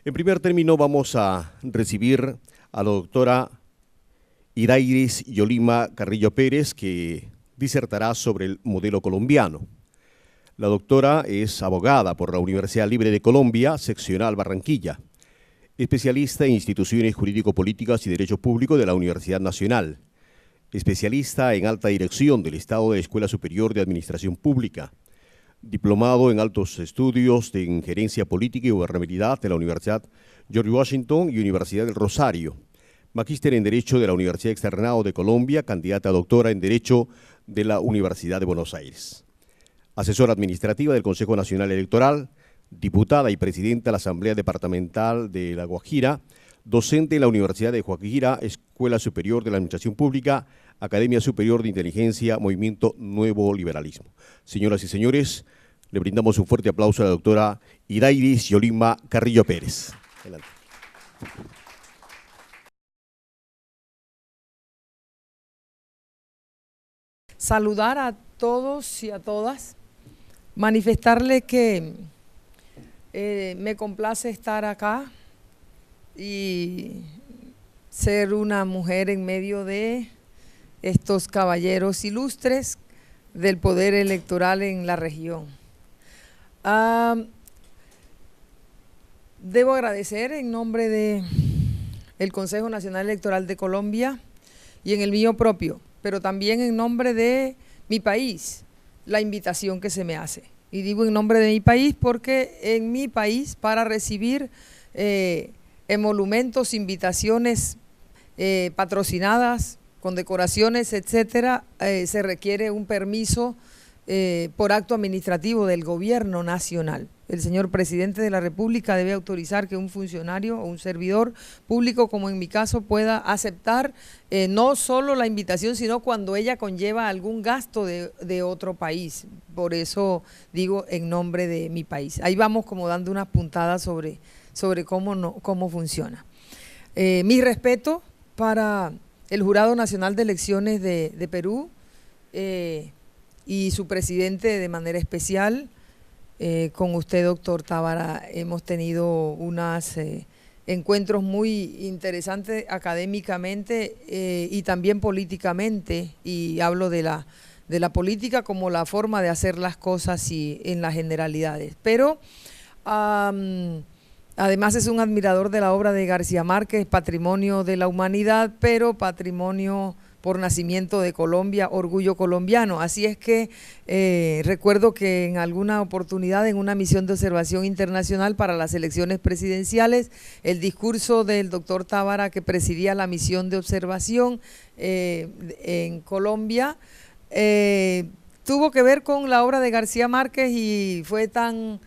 En primer término vamos a recibir a la doctora Irairis Yolima Carrillo Pérez, que disertará sobre el modelo colombiano. La doctora es abogada por la Universidad Libre de Colombia, seccional Barranquilla, especialista en instituciones jurídico-políticas y derecho público de la Universidad Nacional, especialista en alta dirección del Estado de la Escuela Superior de Administración Pública, diplomado en altos estudios de gerencia política y gobernabilidad de la Universidad George Washington y Universidad del Rosario, magíster en Derecho de la Universidad Externado de Colombia, candidata a doctora en Derecho de la Universidad de Buenos Aires, asesora administrativa del Consejo Nacional Electoral, diputada y presidenta de la Asamblea Departamental de La Guajira, docente en la Universidad de Guajira, Escuela Superior de la Administración Pública, Academia Superior de Inteligencia, Movimiento Nuevo Liberalismo. Señoras y señores, le brindamos un fuerte aplauso a la doctora Irairis Yolima Carrillo Pérez. Adelante. Saludar a todos y a todas, manifestarles que me complace estar acá y ser una mujer en medio de estos caballeros ilustres del poder electoral en la región. Debo agradecer en nombre del Consejo Nacional Electoral de Colombia y en el mío propio, pero también en nombre de mi país, la invitación que se me hace. Y digo en nombre de mi país porque en mi país, para recibir emolumentos, invitaciones patrocinadas, condecoraciones, etcétera, se requiere un permiso por acto administrativo del gobierno nacional. El señor presidente de la República debe autorizar que un funcionario o un servidor público, como en mi caso, pueda aceptar no solo la invitación, sino cuando ella conlleva algún gasto de otro país. Por eso digo en nombre de mi país. Ahí vamos como dando unas puntadas sobre cómo funciona. Mi respeto para el Jurado Nacional de Elecciones de Perú y su presidente de manera especial. Con usted, doctor Tábara, hemos tenido unos encuentros muy interesantes académicamente y también políticamente, y hablo de la política como la forma de hacer las cosas y en las generalidades. Pero además es un admirador de la obra de García Márquez, patrimonio de la humanidad, pero patrimonio por nacimiento de Colombia, orgullo colombiano. Así es que recuerdo que en alguna oportunidad, en una misión de observación internacional para las elecciones presidenciales, el discurso del doctor Tábara, que presidía la misión de observación en Colombia, tuvo que ver con la obra de García Márquez y fue tan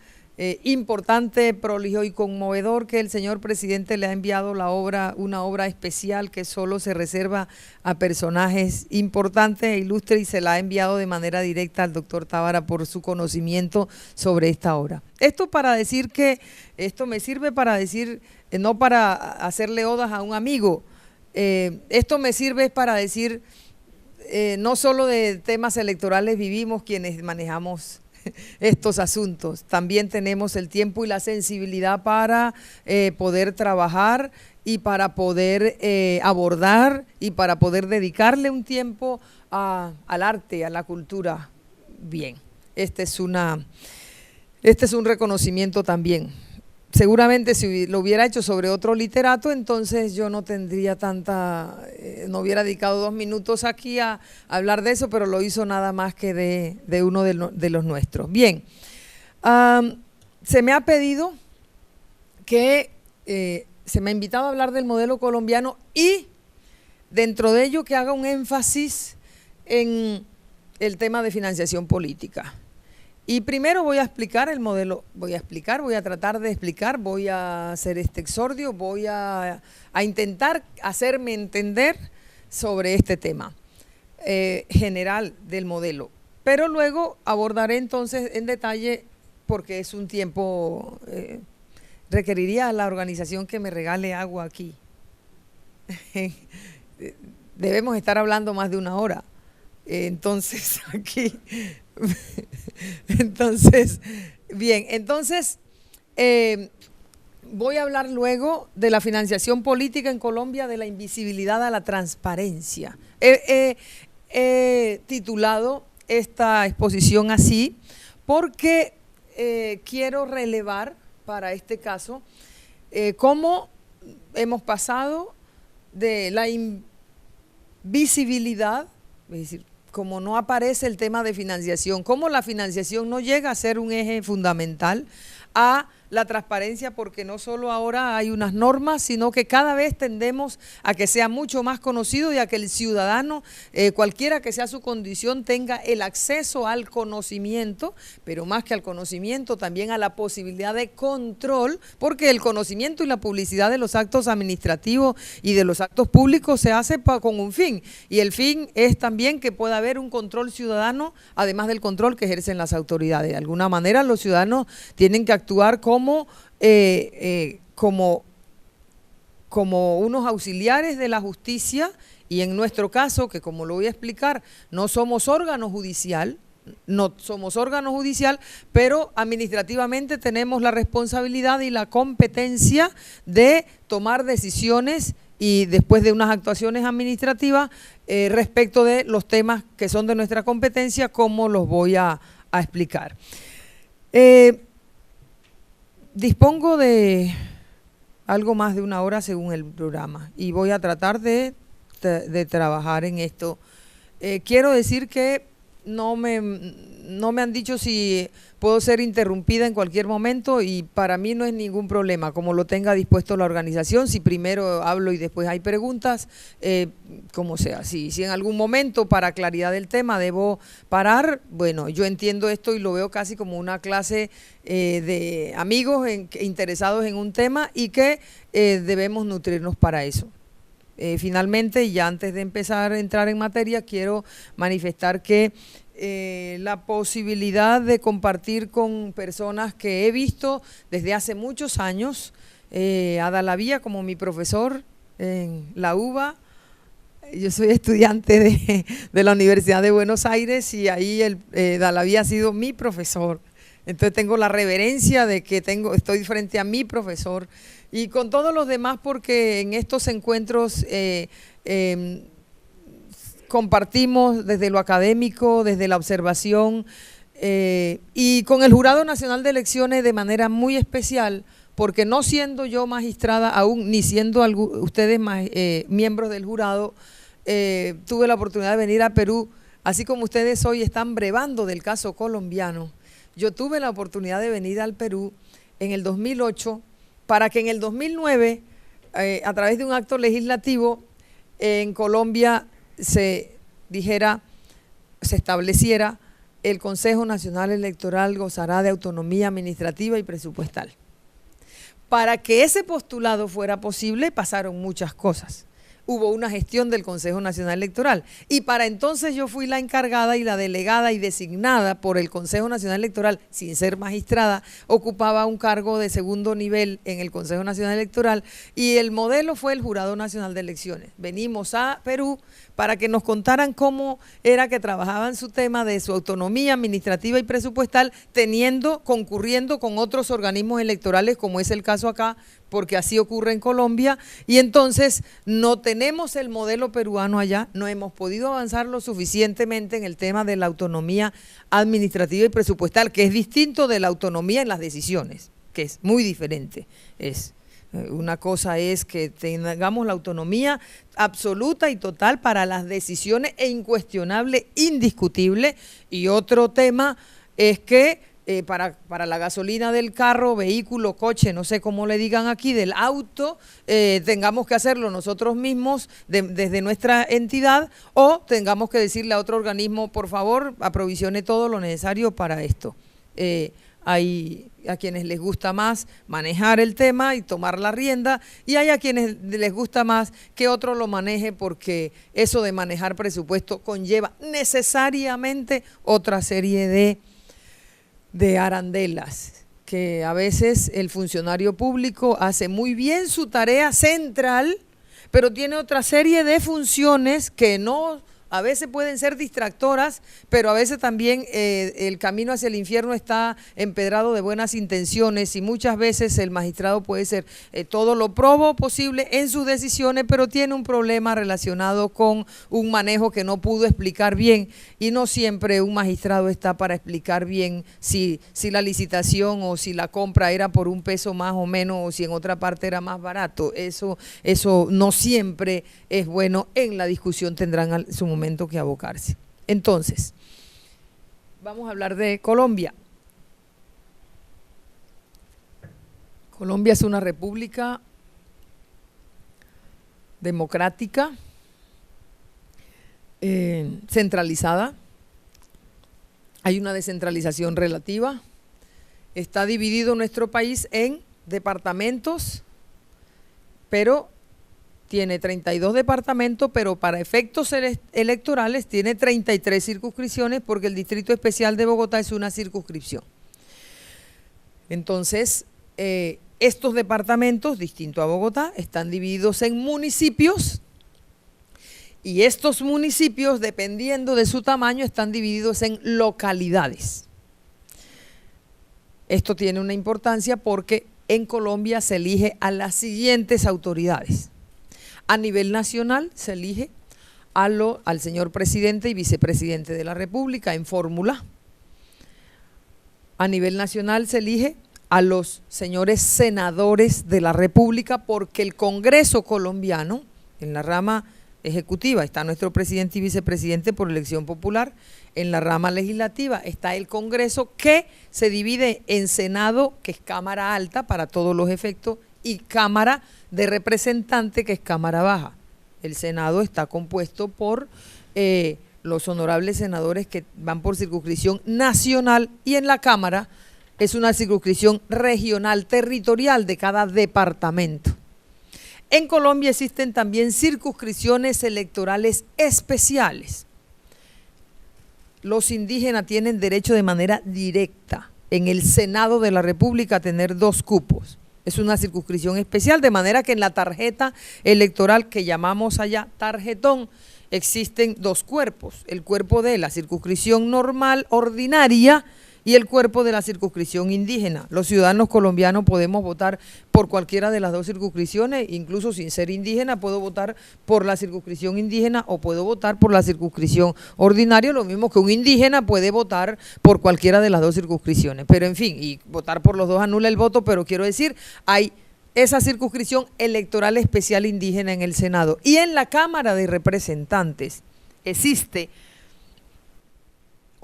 importante, prolijo y conmovedor que el señor presidente le ha enviado una obra especial que solo se reserva a personajes importantes e ilustres, y se la ha enviado de manera directa al doctor Tábara por su conocimiento sobre esta obra. Esto me sirve para decir, no para hacerle odas a un amigo, esto me sirve para decir, no solo de temas electorales vivimos quienes manejamos estos asuntos, también tenemos el tiempo y la sensibilidad para poder trabajar y para poder abordar y para poder dedicarle un tiempo al arte, a la cultura. Bien, este es un reconocimiento también. Seguramente si lo hubiera hecho sobre otro literato, entonces yo no tendría no hubiera dedicado 2 minutos aquí a hablar de eso, pero lo hizo nada más que de uno de los nuestros. Bien, se me ha pedido que, se me ha invitado a hablar del modelo colombiano y dentro de ello que haga un énfasis en el tema de financiación política. Y primero voy a explicar el modelo, voy a tratar de explicar, voy a hacer este exordio, voy a intentar hacerme entender sobre este tema general del modelo. Pero luego abordaré entonces en detalle, porque es un tiempo, requeriría a la organización que me regale agua aquí. Debemos estar hablando más de 1 hora. Entonces, aquí... Entonces, bien, entonces voy a hablar luego de la financiación política en Colombia, de la invisibilidad a la transparencia. He titulado esta exposición así porque quiero relevar para este caso cómo hemos pasado de la invisibilidad, es decir, como no aparece el tema de financiación, cómo la financiación no llega a ser un eje fundamental, a la transparencia, porque no solo ahora hay unas normas, sino que cada vez tendemos a que sea mucho más conocido y a que el ciudadano, cualquiera que sea su condición, tenga el acceso al conocimiento, pero más que al conocimiento, también a la posibilidad de control, porque el conocimiento y la publicidad de los actos administrativos y de los actos públicos se hace con un fin, y el fin es también que pueda haber un control ciudadano, además del control que ejercen las autoridades. De alguna manera los ciudadanos tienen que actuar como unos auxiliares de la justicia, y en nuestro caso, que como lo voy a explicar, no somos órgano judicial, pero administrativamente tenemos la responsabilidad y la competencia de tomar decisiones y después de unas actuaciones administrativas respecto de los temas que son de nuestra competencia, como los voy a explicar. Dispongo de algo más de una hora según el programa y voy a tratar de trabajar en esto. Quiero decir que no me han dicho si puedo ser interrumpida en cualquier momento, y para mí no es ningún problema, como lo tenga dispuesto la organización. Si primero hablo y después hay preguntas, como sea. Si en algún momento, para claridad del tema, debo parar, bueno, yo entiendo esto y lo veo casi como una clase de amigos interesados en un tema y que debemos nutrirnos para eso. Finalmente, y ya antes de empezar a entrar en materia, quiero manifestar que la posibilidad de compartir con personas que he visto desde hace muchos años, a Dalavía como mi profesor en la UBA. Yo soy estudiante de la Universidad de Buenos Aires y ahí Dalavía ha sido mi profesor. Entonces tengo la reverencia de que estoy frente a mi profesor, y con todos los demás, porque en estos encuentros compartimos desde lo académico, desde la observación, y con el Jurado Nacional de Elecciones de manera muy especial, porque no siendo yo magistrada aún, ni siendo ustedes miembros del jurado, tuve la oportunidad de venir a Perú, así como ustedes hoy están brevando del caso colombiano. Yo tuve la oportunidad de venir al Perú en el 2008 para que en el 2009, a través de un acto legislativo, en Colombia se estableciera: el Consejo Nacional Electoral gozará de autonomía administrativa y presupuestal. Para que ese postulado fuera posible pasaron muchas cosas. Hubo una gestión del Consejo Nacional Electoral, y para entonces yo fui la encargada y la delegada y designada por el Consejo Nacional Electoral, sin ser magistrada, ocupaba un cargo de segundo nivel en el Consejo Nacional Electoral, y el modelo fue el Jurado Nacional de Elecciones. Venimos a Perú para que nos contaran cómo era que trabajaban su tema de su autonomía administrativa y presupuestal, concurriendo con otros organismos electorales, como es el caso acá, porque así ocurre en Colombia, y entonces no tenemos el modelo peruano allá, no hemos podido avanzar lo suficientemente en el tema de la autonomía administrativa y presupuestal, que es distinto de la autonomía en las decisiones, que es muy diferente. Una cosa es que tengamos la autonomía absoluta y total para las decisiones e incuestionable, indiscutible, y otro tema es que para la gasolina del carro, vehículo, coche, no sé cómo le digan aquí, del auto, tengamos que hacerlo nosotros mismos desde nuestra entidad, o tengamos que decirle a otro organismo: por favor, aprovisione todo lo necesario para esto. Hay a quienes les gusta más manejar el tema y tomar la rienda, y hay a quienes les gusta más que otro lo maneje, porque eso de manejar presupuesto conlleva necesariamente otra serie de arandelas, que a veces el funcionario público hace muy bien su tarea central, pero tiene otra serie de funciones que no A veces pueden ser distractoras, pero a veces también el camino hacia el infierno está empedrado de buenas intenciones y muchas veces el magistrado puede ser todo lo probo posible en sus decisiones, pero tiene un problema relacionado con un manejo que no pudo explicar bien, y no siempre un magistrado está para explicar bien si la licitación o si la compra era por un peso más o menos o si en otra parte era más barato. Eso no siempre es bueno. En la discusión tendrán su momento que abocarse. Entonces, vamos a hablar de Colombia. Colombia es una república democrática, centralizada. Hay una descentralización relativa. Está dividido nuestro país en departamentos, pero tiene 32 departamentos, pero para efectos electorales tiene 33 circunscripciones, porque el Distrito Especial de Bogotá es una circunscripción. Entonces, estos departamentos, distinto a Bogotá, están divididos en municipios, y estos municipios, dependiendo de su tamaño, están divididos en localidades. Esto tiene una importancia porque en Colombia se elige a las siguientes autoridades. A nivel nacional se elige al señor presidente y vicepresidente de la República en fórmula. A nivel nacional se elige a los señores senadores de la República, porque el Congreso colombiano, en la rama ejecutiva está nuestro presidente y vicepresidente por elección popular. En la rama legislativa está el Congreso, que se divide en Senado, que es Cámara Alta para todos los efectos, y Cámara de Representantes, que es Cámara Baja. El Senado está compuesto por los honorables senadores que van por circunscripción nacional, y en la Cámara es una circunscripción regional, territorial de cada departamento. En Colombia existen también circunscripciones electorales especiales. Los indígenas tienen derecho de manera directa en el Senado de la República a tener 2 cupos. Es una circunscripción especial, de manera que en la tarjeta electoral que llamamos allá tarjetón, existen 2 cuerpos: el cuerpo de la circunscripción normal, ordinaria, y el cuerpo de la circunscripción indígena. Los ciudadanos colombianos podemos votar por cualquiera de las 2 circunscripciones, incluso sin ser indígena puedo votar por la circunscripción indígena o puedo votar por la circunscripción ordinaria, lo mismo que un indígena puede votar por cualquiera de las 2 circunscripciones. Pero en fin, y votar por los 2 anula el voto, pero quiero decir, hay esa circunscripción electoral especial indígena en el Senado. Y en la Cámara de Representantes existe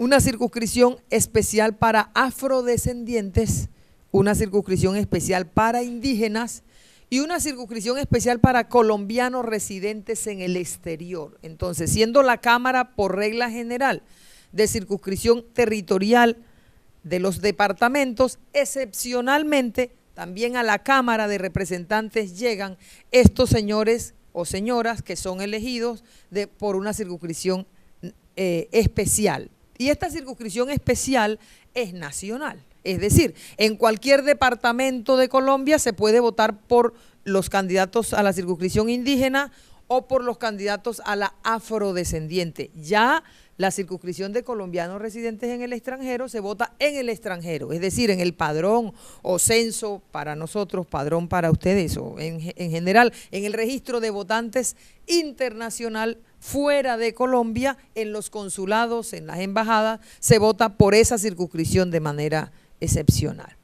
una circunscripción especial para afrodescendientes, una circunscripción especial para indígenas y una circunscripción especial para colombianos residentes en el exterior. Entonces, siendo la Cámara, por regla general, de circunscripción territorial de los departamentos, excepcionalmente también a la Cámara de Representantes llegan estos señores o señoras que son elegidos por una circunscripción especial. Y esta circunscripción especial es nacional, es decir, en cualquier departamento de Colombia se puede votar por los candidatos a la circunscripción indígena o por los candidatos a la afrodescendiente. Ya la circunscripción de colombianos residentes en el extranjero se vota en el extranjero, es decir, en el padrón o censo para nosotros, padrón para ustedes, o en general en el registro de votantes internacional fuera de Colombia, en los consulados, en las embajadas, se vota por esa circunscripción de manera excepcional.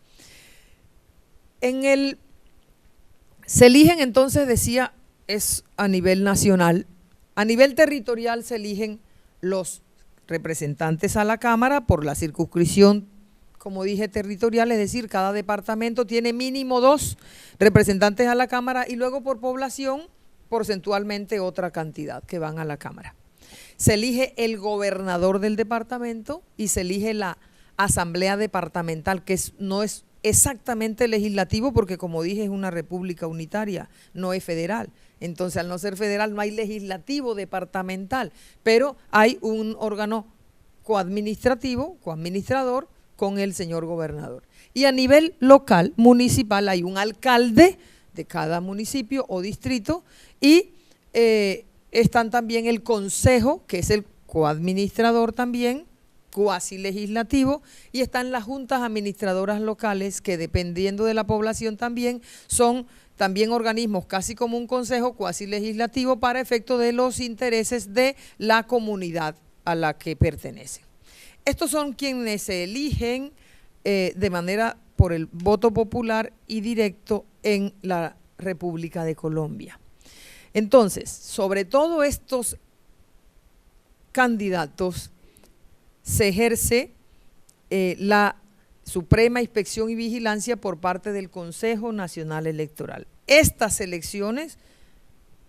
Se eligen entonces, decía, es a nivel nacional. A nivel territorial se eligen los representantes a la Cámara por la circunscripción, como dije, territorial, es decir, cada departamento tiene mínimo 2 representantes a la Cámara, y luego por población, porcentualmente otra cantidad que van a la Cámara. Se elige el gobernador del departamento y se elige la asamblea departamental, que no es exactamente legislativo porque, como dije, es una república unitaria, no es federal. Entonces, al no ser federal no hay legislativo departamental, pero hay un órgano coadministrador con el señor gobernador. Y a nivel local, municipal, hay un alcalde de cada municipio o distrito, y están también el Consejo, que es el coadministrador también, cuasi legislativo, y están las juntas administradoras locales, que dependiendo de la población también son también organismos casi como un consejo cuasi legislativo para efecto de los intereses de la comunidad a la que pertenecen. Estos son quienes se eligen de manera por el voto popular y directo en la República de Colombia. Entonces, sobre todo estos candidatos se ejerce la Suprema Inspección y Vigilancia por parte del Consejo Nacional Electoral. Estas elecciones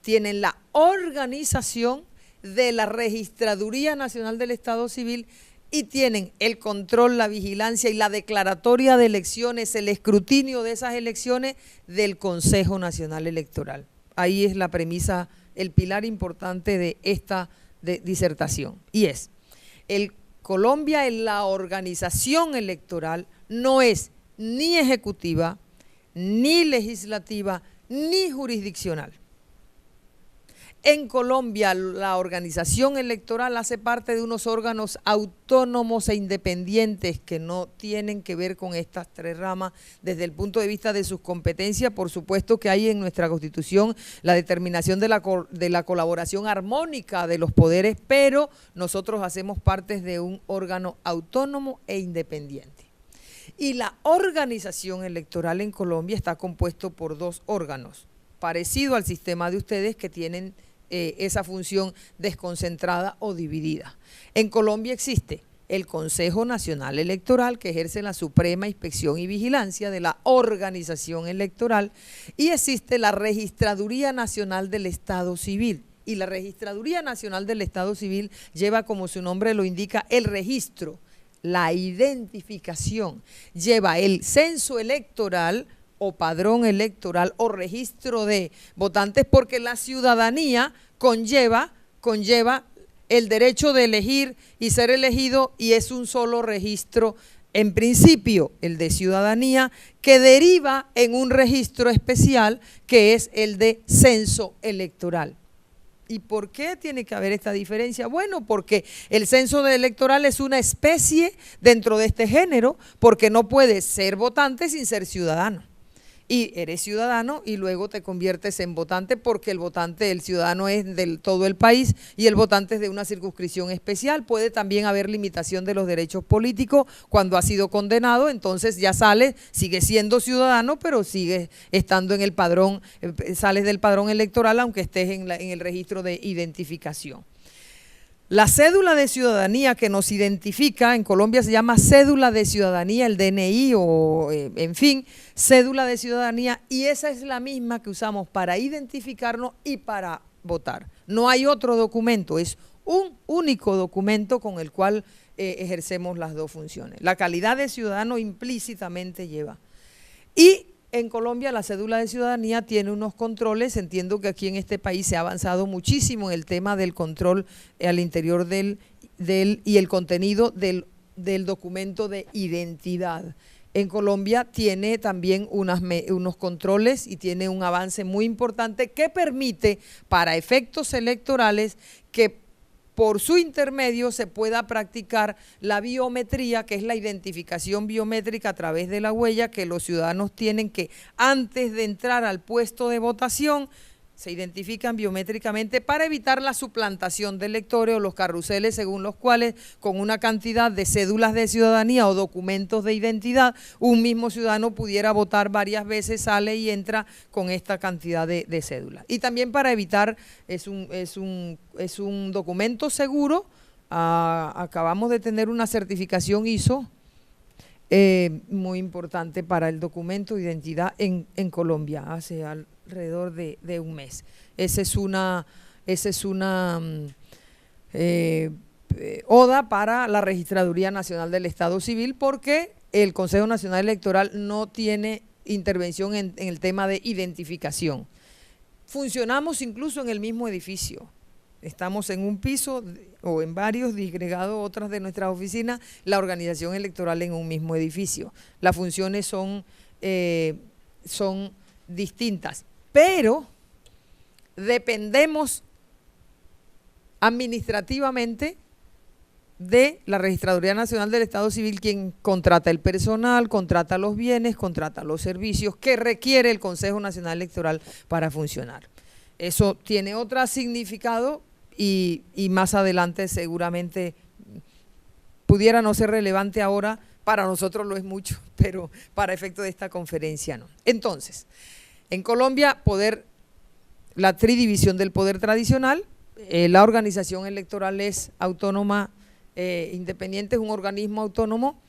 tienen la organización de la Registraduría Nacional del Estado Civil y tienen el control, la vigilancia y la declaratoria de elecciones, el escrutinio de esas elecciones del Consejo Nacional Electoral. Ahí es la premisa, el pilar importante de esta disertación, y es Colombia en la organización electoral no es ni ejecutiva, ni legislativa, ni jurisdiccional. En Colombia la organización electoral hace parte de unos órganos autónomos e independientes que no tienen que ver con estas tres ramas desde el punto de vista de sus competencias. Por supuesto que hay en nuestra Constitución la determinación de la colaboración armónica de los poderes, pero nosotros hacemos parte de un órgano autónomo e independiente. Y la organización electoral en Colombia está compuesto por dos órganos, parecido al sistema de ustedes que tienen esa función desconcentrada o dividida. En Colombia existe el Consejo Nacional Electoral, que ejerce la suprema inspección y vigilancia de la organización electoral, y existe la Registraduría Nacional del Estado Civil. Y la Registraduría Nacional del Estado Civil lleva, como su nombre lo indica, el registro, la identificación, lleva el censo electoral o padrón electoral o registro de votantes, porque la ciudadanía conlleva el derecho de elegir y ser elegido, y es un solo registro, en principio el de ciudadanía, que deriva en un registro especial que es el de censo electoral. ¿Y por qué tiene que haber esta diferencia? Bueno, porque el censo electoral es una especie dentro de este género, porque no puedes ser votante sin ser ciudadano. Y eres ciudadano y luego te conviertes en votante, porque el ciudadano es de todo el país y el votante es de una circunscripción especial. Puede también haber limitación de los derechos políticos cuando ha sido condenado, entonces ya sales, sigues siendo ciudadano, pero sigues estando en el padrón, sales del padrón electoral aunque estés en el registro de identificación. La cédula de ciudadanía que nos identifica, en Colombia se llama cédula de ciudadanía, el DNI o en fin, cédula de ciudadanía, y esa es la misma que usamos para identificarnos y para votar. No hay otro documento, es un único documento con el cual ejercemos las dos funciones. La calidad de ciudadano implícitamente lleva. Y en Colombia la cédula de ciudadanía tiene unos controles. Entiendo que aquí en este país se ha avanzado muchísimo en el tema del control al interior y el contenido del documento de identidad. En Colombia tiene también unos controles y tiene un avance muy importante que permite para efectos electorales que por su intermedio se pueda practicar la biometría, que es la identificación biométrica a través de la huella, que los ciudadanos tienen que, antes de entrar al puesto de votación, se identifican biométricamente para evitar la suplantación de electores o los carruseles según los cuales, con una cantidad de cédulas de ciudadanía o documentos de identidad, un mismo ciudadano pudiera votar varias veces, sale y entra con esta cantidad de cédulas. Y también para evitar, es un documento seguro. Acabamos de tener una certificación ISO muy importante para el documento de identidad en Colombia hace alrededor de un mes. Esa es una oda para la Registraduría Nacional del Estado Civil, porque el Consejo Nacional Electoral no tiene intervención en el tema de identificación. Funcionamos incluso en el mismo edificio. Estamos en un piso o en varios, disgregado otras de nuestras oficinas, la organización electoral en un mismo edificio. Las funciones son distintas, pero dependemos administrativamente de la Registraduría Nacional del Estado Civil, quien contrata el personal, contrata los bienes, contrata los servicios que requiere el Consejo Nacional Electoral para funcionar. Eso tiene otro significado y más adelante seguramente pudiera no ser relevante ahora, para nosotros lo es mucho, pero para efecto de esta conferencia no. Entonces, en Colombia, la tridivisión del poder tradicional, la organización electoral es autónoma, independiente, es un organismo autónomo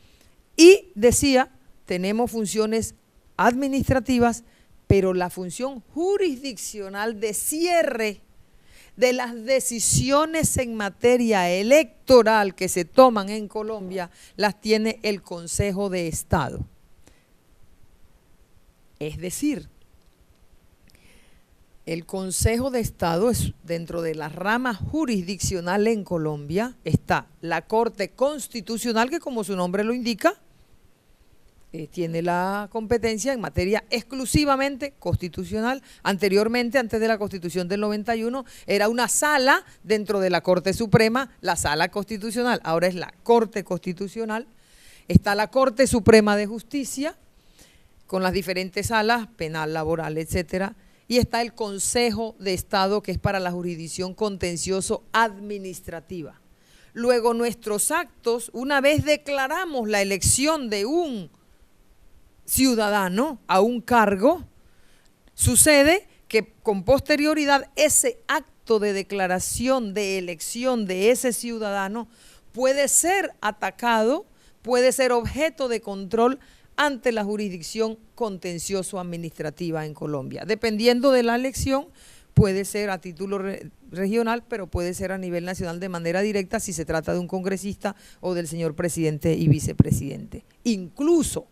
y decía, tenemos funciones administrativas, pero la función jurisdiccional de cierre de las decisiones en materia electoral que se toman en Colombia las tiene el Consejo de Estado. Es decir, el Consejo de Estado es dentro de la rama jurisdiccional en Colombia, está la Corte Constitucional, que como su nombre lo indica, tiene la competencia en materia exclusivamente constitucional. Anteriormente, antes de la Constitución del 91, era una sala dentro de la Corte Suprema, la Sala Constitucional, ahora es la Corte Constitucional. Está la Corte Suprema de Justicia, con las diferentes salas, penal, laboral, etcétera, y está el Consejo de Estado, que es para la jurisdicción contencioso-administrativa. Luego, nuestros actos, una vez declaramos la elección de un ciudadano a un cargo, sucede que con posterioridad ese acto de declaración de elección de ese ciudadano puede ser atacado, puede ser objeto de control ante la jurisdicción contencioso-administrativa en Colombia. Dependiendo de la elección, puede ser a título regional, pero puede ser a nivel nacional de manera directa si se trata de un congresista o del señor presidente y vicepresidente. Incluso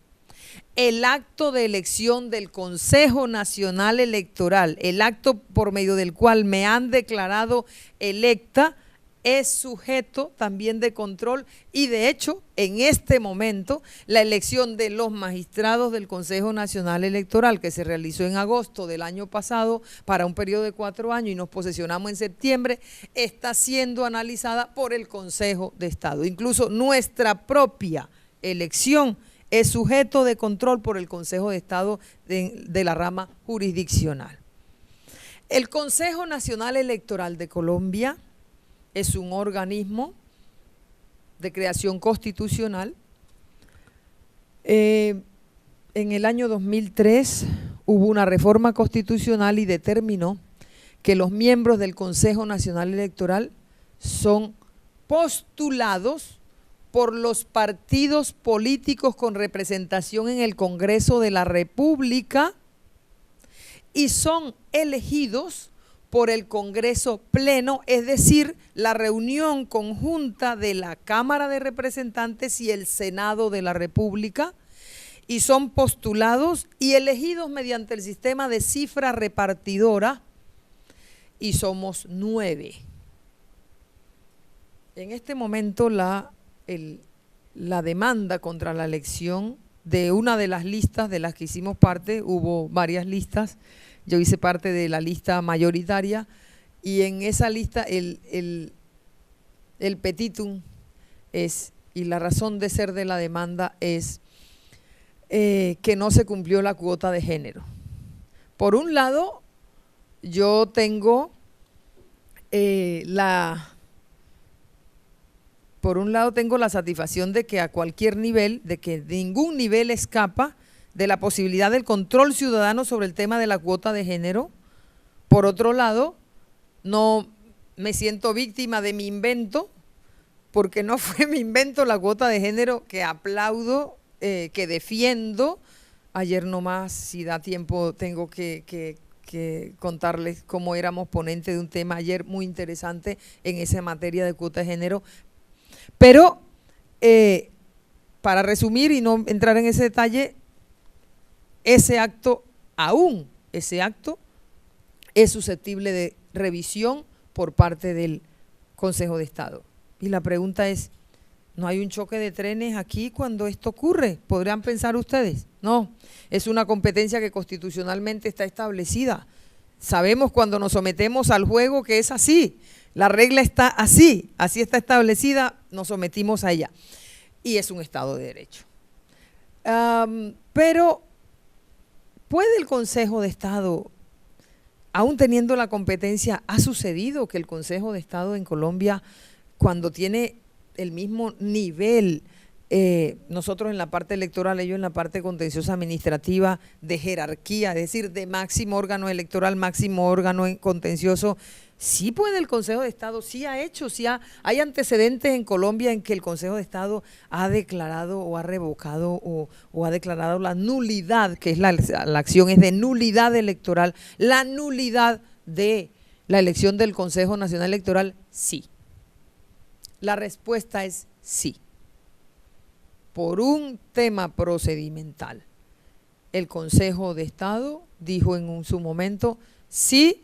el acto de elección del Consejo Nacional Electoral, el acto por medio del cual me han declarado electa, es sujeto también de control y de hecho en este momento la elección de los magistrados del Consejo Nacional Electoral que se realizó en agosto del año pasado para un periodo de 4 años y nos posesionamos en septiembre, está siendo analizada por el Consejo de Estado. Incluso nuestra propia elección es sujeto de control por el Consejo de Estado de la rama jurisdiccional. El Consejo Nacional Electoral de Colombia es un organismo de creación constitucional. En el año 2003 hubo una reforma constitucional y determinó que los miembros del Consejo Nacional Electoral son postulados por los partidos políticos con representación en el Congreso de la República y son elegidos por el Congreso Pleno, es decir, la reunión conjunta de la Cámara de Representantes y el Senado de la República, y son postulados y elegidos mediante el sistema de cifra repartidora, y somos 9. En este momento la demanda contra la elección de una de las listas de las que hicimos parte, hubo varias listas, yo hice parte de la lista mayoritaria y en esa lista el petitum es, y la razón de ser de la demanda es que no se cumplió la cuota de género. Por un lado, yo tengo la satisfacción de que a cualquier nivel, de que ningún nivel escapa de la posibilidad del control ciudadano sobre el tema de la cuota de género. Por otro lado, no me siento víctima de mi invento, porque no fue mi invento la cuota de género, que aplaudo, que defiendo. Ayer nomás, si da tiempo, tengo que contarles cómo éramos ponentes de un tema ayer muy interesante en esa materia de cuota de género. Pero, para resumir y no entrar en ese detalle, ese acto es susceptible de revisión por parte del Consejo de Estado. Y la pregunta es, ¿no hay un choque de trenes aquí cuando esto ocurre? ¿Podrían pensar ustedes? No, es una competencia que constitucionalmente está establecida. Sabemos cuando nos sometemos al juego que es así. La regla está así está establecida, nos sometimos a ella. Y es un Estado de Derecho. Pero, ¿puede el Consejo de Estado, aún teniendo la competencia, ha sucedido que el Consejo de Estado en Colombia, cuando tiene el mismo nivel, nosotros en la parte electoral, ellos en la parte contenciosa administrativa, de jerarquía, es decir, de máximo órgano electoral, máximo órgano contencioso, sí puede el Consejo de Estado, sí ha hecho, hay antecedentes en Colombia en que el Consejo de Estado ha declarado o ha revocado o ha declarado la nulidad, que es la acción es de nulidad electoral, la nulidad de la elección del Consejo Nacional Electoral, sí. La respuesta es sí. Por un tema procedimental, el Consejo de Estado dijo en su momento, sí,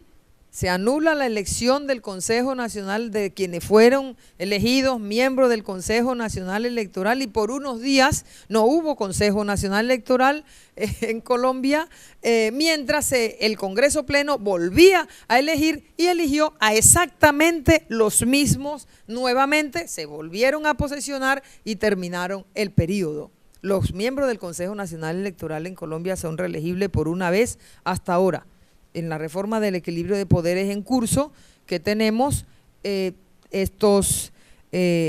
se anula la elección del Consejo Nacional de quienes fueron elegidos miembros del Consejo Nacional Electoral, y por unos días no hubo Consejo Nacional Electoral en Colombia, mientras el Congreso Pleno volvía a elegir y eligió a exactamente los mismos nuevamente, se volvieron a posesionar y terminaron el periodo. Los miembros del Consejo Nacional Electoral en Colombia son reelegibles por una vez hasta ahora. En la reforma del equilibrio de poderes en curso que tenemos, se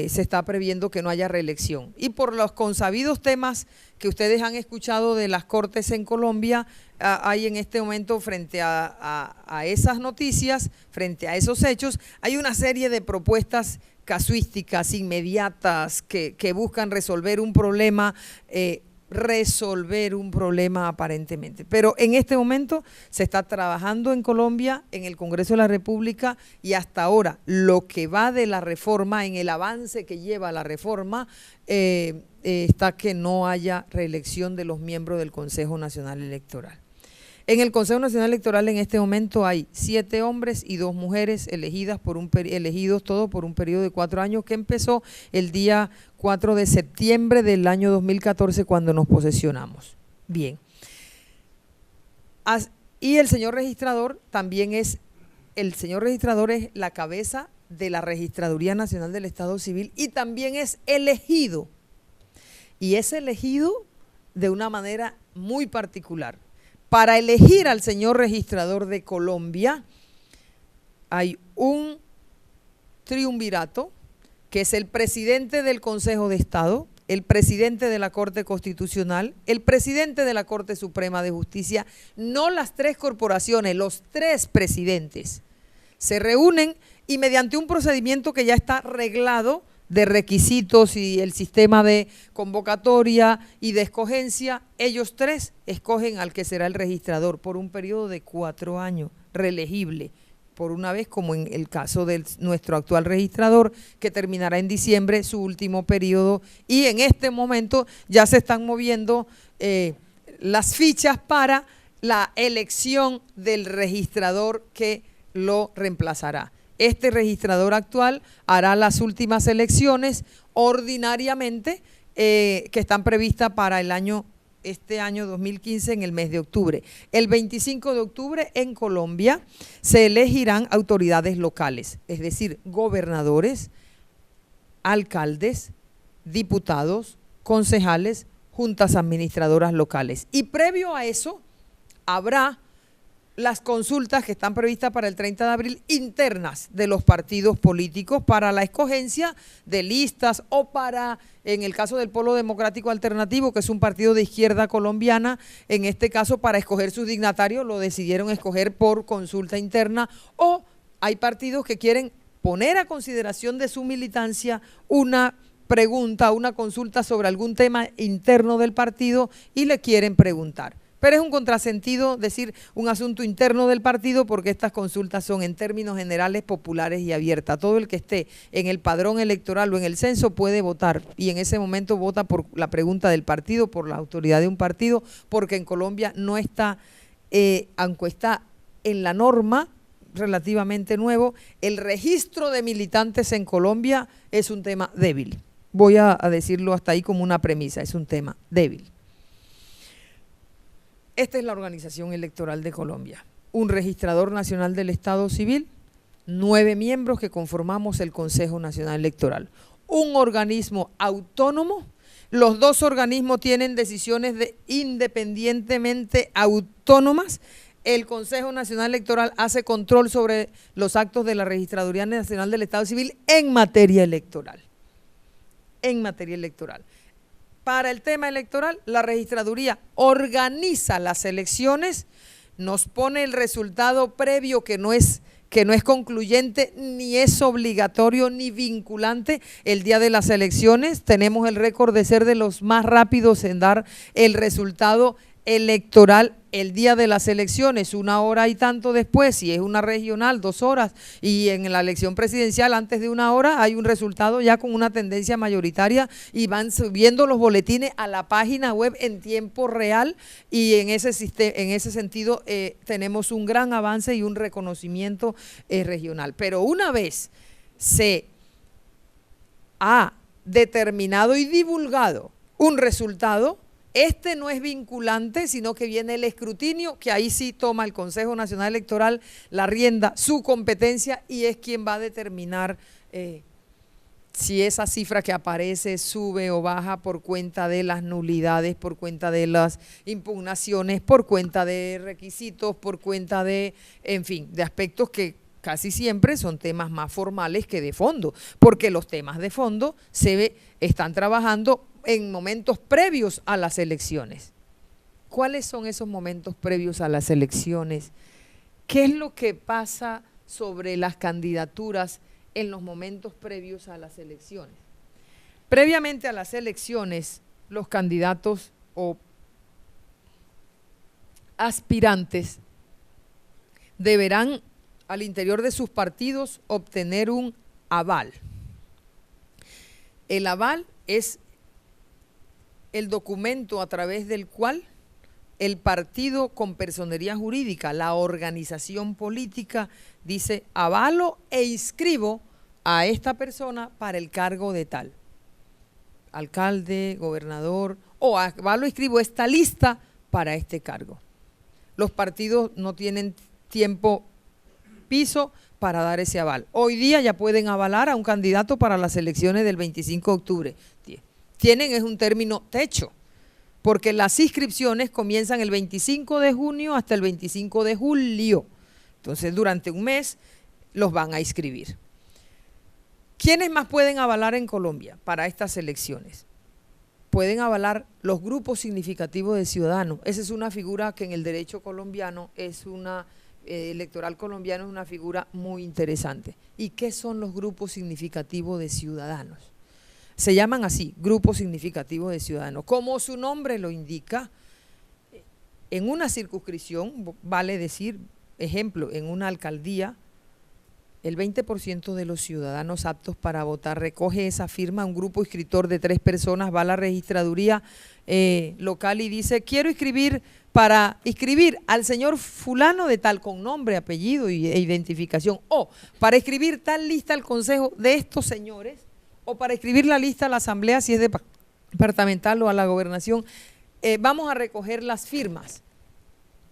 está previendo que no haya reelección. Y por los consabidos temas que ustedes han escuchado de las Cortes en Colombia, hay en este momento, frente a esas noticias, frente a esos hechos, hay una serie de propuestas casuísticas, inmediatas, que buscan resolver un problema aparentemente. Pero en este momento se está trabajando en Colombia, en el Congreso de la República, y hasta ahora lo que va de la reforma, en el avance que lleva la reforma, está que no haya reelección de los miembros del Consejo Nacional Electoral. En el Consejo Nacional Electoral en este momento hay 7 hombres y 2 mujeres elegidos todos por un periodo de 4 años que empezó el día 4 de septiembre del año 2014 cuando nos posesionamos. Bien. Y el señor registrador es la cabeza de la Registraduría Nacional del Estado Civil y también es elegido. Y es elegido de una manera muy particular. Para elegir al señor registrador de Colombia hay un triunvirato, que es el presidente del Consejo de Estado, el presidente de la Corte Constitucional, el presidente de la Corte Suprema de Justicia, no las 3 corporaciones, los 3 presidentes se reúnen y mediante un procedimiento que ya está reglado de requisitos y el sistema de convocatoria y de escogencia, ellos 3 escogen al que será el registrador por un periodo de 4 años, reelegible por una vez, como en el caso de nuestro actual registrador, que terminará en diciembre su último periodo, y en este momento ya se están moviendo las fichas para la elección del registrador que lo reemplazará. Este registrador actual hará las últimas elecciones ordinariamente que están previstas para este año 2015 en el mes de octubre. El 25 de octubre en Colombia se elegirán autoridades locales, es decir, gobernadores, alcaldes, diputados, concejales, juntas administradoras locales. Y previo a eso habrá las consultas que están previstas para el 30 de abril internas de los partidos políticos para la escogencia de listas o para, en el caso del Polo Democrático Alternativo, que es un partido de izquierda colombiana, en este caso para escoger sus dignatarios lo decidieron escoger por consulta interna, o hay partidos que quieren poner a consideración de su militancia una pregunta, una consulta sobre algún tema interno del partido y le quieren preguntar. Pero es un contrasentido decir un asunto interno del partido porque estas consultas son en términos generales, populares y abiertas. Todo el que esté en el padrón electoral o en el censo puede votar y en ese momento vota por la pregunta del partido, por la autoridad de un partido, porque en Colombia no está, aunque está en la norma relativamente nuevo, el registro de militantes en Colombia es un tema débil. Voy a decirlo hasta ahí como una premisa, es un tema débil. Esta es la organización electoral de Colombia. Un registrador nacional del Estado Civil, 9 miembros que conformamos el Consejo Nacional Electoral. Un organismo autónomo. Los dos organismos tienen decisiones independientemente autónomas. El Consejo Nacional Electoral hace control sobre los actos de la Registraduría Nacional del Estado Civil en materia electoral. En materia electoral. Para el tema electoral, la Registraduría organiza las elecciones, nos pone el resultado previo que no es concluyente, ni es obligatorio, ni vinculante. El día de las elecciones tenemos el récord de ser de los más rápidos en dar el resultado electoral el día de las elecciones, 1 hora y tanto después. Si es una regional, 2 horas, y en la elección presidencial antes de 1 hora hay un resultado ya con una tendencia mayoritaria y van subiendo los boletines a la página web en tiempo real, y en ese sentido tenemos un gran avance y un reconocimiento regional. Pero una vez se ha determinado y divulgado un resultado, este no es vinculante, sino que viene el escrutinio, que ahí sí toma el Consejo Nacional Electoral la rienda, su competencia, y es quien va a determinar si esa cifra que aparece sube o baja por cuenta de las nulidades, por cuenta de las impugnaciones, por cuenta de requisitos, por cuenta de, en fin, de aspectos que casi siempre son temas más formales que de fondo, porque los temas de fondo están trabajando en momentos previos a las elecciones. ¿Cuáles son esos momentos previos a las elecciones? ¿Qué es lo que pasa sobre las candidaturas en los momentos previos a las elecciones? Previamente a las elecciones, los candidatos o aspirantes deberán al interior de sus partidos obtener un aval. El aval es el documento a través del cual el partido con personería jurídica, la organización política, dice: avalo e inscribo a esta persona para el cargo de tal, alcalde, gobernador, o avalo e inscribo esta lista para este cargo. Los partidos no tienen tiempo piso para dar ese aval. Hoy día ya pueden avalar a un candidato para las elecciones del 25 de octubre. Es un término techo, porque las inscripciones comienzan el 25 de junio hasta el 25 de julio. Entonces, durante un mes los van a inscribir. ¿Quiénes más pueden avalar en Colombia para estas elecciones? Pueden avalar los grupos significativos de ciudadanos. Esa es una figura que en el derecho colombiano electoral colombiano es una figura muy interesante. ¿Y qué son los grupos significativos de ciudadanos? Se llaman así, grupos significativos de ciudadanos. Como su nombre lo indica, en una circunscripción, vale decir, ejemplo, en una alcaldía, el 20% de los ciudadanos aptos para votar recoge esa firma, un grupo inscriptor de 3 personas va a la registraduría local y dice: quiero para inscribir al señor fulano de tal, con nombre, apellido e identificación, o para inscribir tal lista al consejo de estos señores, o para escribir la lista a la asamblea si es departamental o a la gobernación, vamos a recoger las firmas.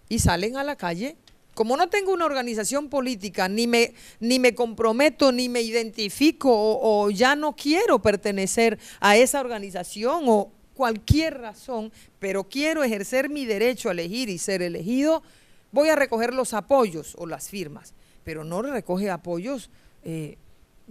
Y salen a la calle. Como no tengo una organización política, ni me comprometo, ni me identifico, o ya no quiero pertenecer a esa organización, o cualquier razón, pero quiero ejercer mi derecho a elegir y ser elegido, voy a recoger los apoyos o las firmas. Pero no recoge apoyos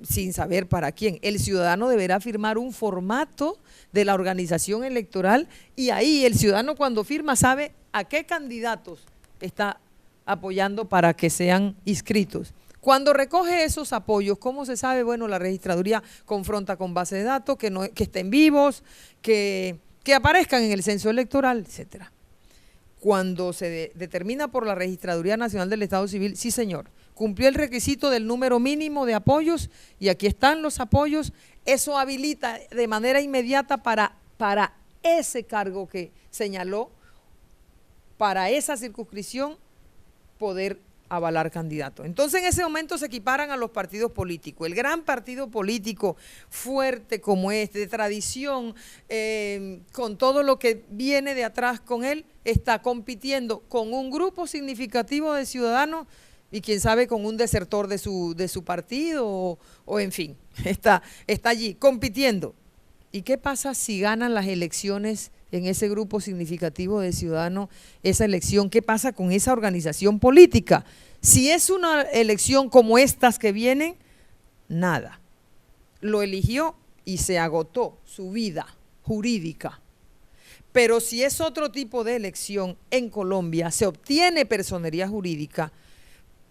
sin saber para quién. El ciudadano deberá firmar un formato de la organización electoral, y ahí el ciudadano, cuando firma, sabe a qué candidatos está apoyando para que sean inscritos. Cuando recoge esos apoyos, ¿cómo se sabe? Bueno, la registraduría confronta con base de datos, que estén vivos, que aparezcan en el censo electoral, etcétera. Cuando se determina por la Registraduría Nacional del Estado Civil, sí señor, cumplió el requisito del número mínimo de apoyos, y aquí están los apoyos, eso habilita de manera inmediata para ese cargo que señaló, para esa circunscripción, poder avalar candidato. Entonces, en ese momento se equiparan a los partidos políticos. El gran partido político fuerte como este, de tradición, con todo lo que viene de atrás con él, está compitiendo con un grupo significativo de ciudadanos y quién sabe con un desertor de su partido o en fin, está allí compitiendo. ¿Y qué pasa si ganan las elecciones en ese grupo significativo de ciudadanos, esa elección? ¿Qué pasa con esa organización política? Si es una elección como estas que vienen, nada. Lo eligió y se agotó su vida jurídica. Pero si es otro tipo de elección en Colombia, se obtiene personería jurídica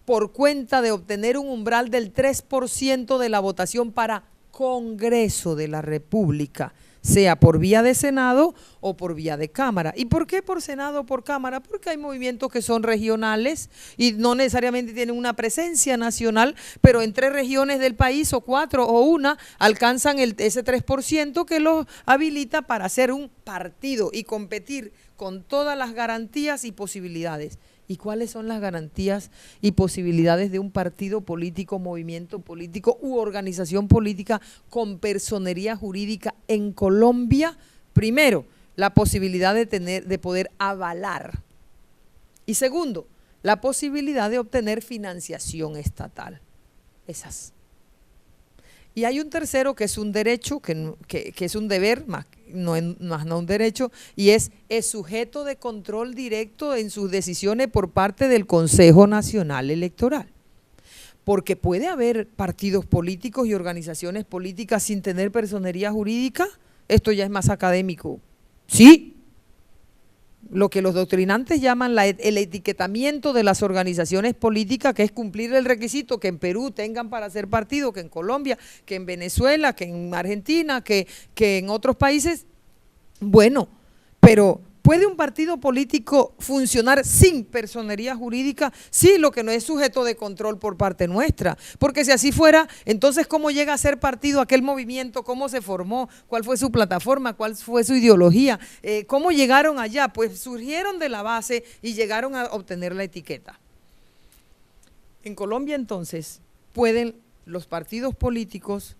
por cuenta de obtener un umbral del 3% de la votación para Congreso de la República, sea por vía de Senado o por vía de Cámara. ¿Y por qué por Senado o por Cámara? Porque hay movimientos que son regionales y no necesariamente tienen una presencia nacional, pero en 3 regiones del país o 4 o una alcanzan ese 3% que los habilita para hacer un partido y competir con todas las garantías y posibilidades. ¿Y cuáles son las garantías y posibilidades de un partido político, movimiento político u organización política con personería jurídica en Colombia? Primero, la posibilidad de poder avalar. Y segundo, la posibilidad de obtener financiación estatal. Esas. Y hay un tercero que es un derecho, que es un deber, más no un derecho, y es sujeto de control directo en sus decisiones por parte del Consejo Nacional Electoral. Porque puede haber partidos políticos y organizaciones políticas sin tener personería jurídica. Esto ya es más académico. Sí, lo que los doctrinantes llaman el etiquetamiento de las organizaciones políticas, que es cumplir el requisito que en Perú tengan para ser partido, que en Colombia, que en Venezuela, que en Argentina, que en otros países. Bueno, pero ¿puede un partido político funcionar sin personería jurídica? Sí, lo que no es sujeto de control por parte nuestra, porque si así fuera, entonces ¿cómo llega a ser partido aquel movimiento? ¿Cómo se formó? ¿Cuál fue su plataforma? ¿Cuál fue su ideología? ¿Cómo llegaron allá? Pues surgieron de la base y llegaron a obtener la etiqueta. En Colombia entonces pueden los partidos políticos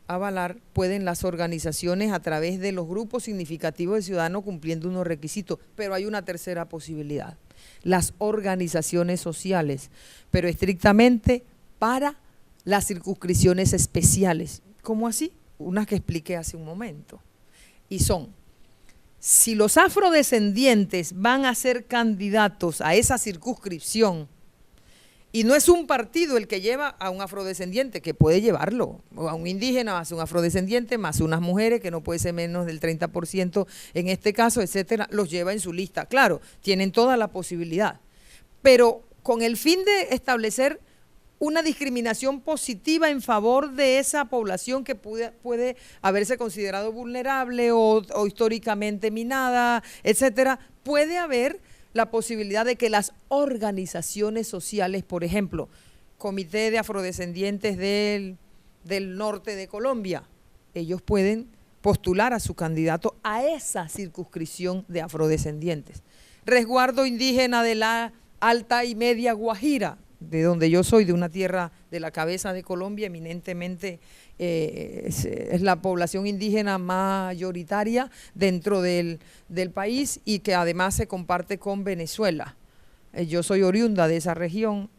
avalar, pueden las organizaciones a través de los grupos significativos de ciudadanos cumpliendo unos requisitos, pero hay una tercera posibilidad, las organizaciones sociales, pero estrictamente para las circunscripciones especiales. ¿Cómo así? Unas que expliqué hace un momento. Y son, si los afrodescendientes van a ser candidatos a esa circunscripción, y no es un partido el que lleva a un afrodescendiente, que puede llevarlo, o a un indígena más un afrodescendiente, más unas mujeres, que no puede ser menos del 30% en este caso, etcétera, los lleva en su lista. Claro, tienen toda la posibilidad, pero con el fin de establecer una discriminación positiva en favor de esa población que puede haberse considerado vulnerable o históricamente minada, etcétera, puede haber la posibilidad de que las organizaciones sociales, por ejemplo, Comité de Afrodescendientes del Norte de Colombia, ellos pueden postular a su candidato a esa circunscripción de afrodescendientes. Resguardo indígena de la Alta y Media Guajira, de donde yo soy, de una tierra de la cabeza de Colombia, eminentemente es la población indígena mayoritaria dentro del país y que además se comparte con Venezuela. Yo soy oriunda de esa región.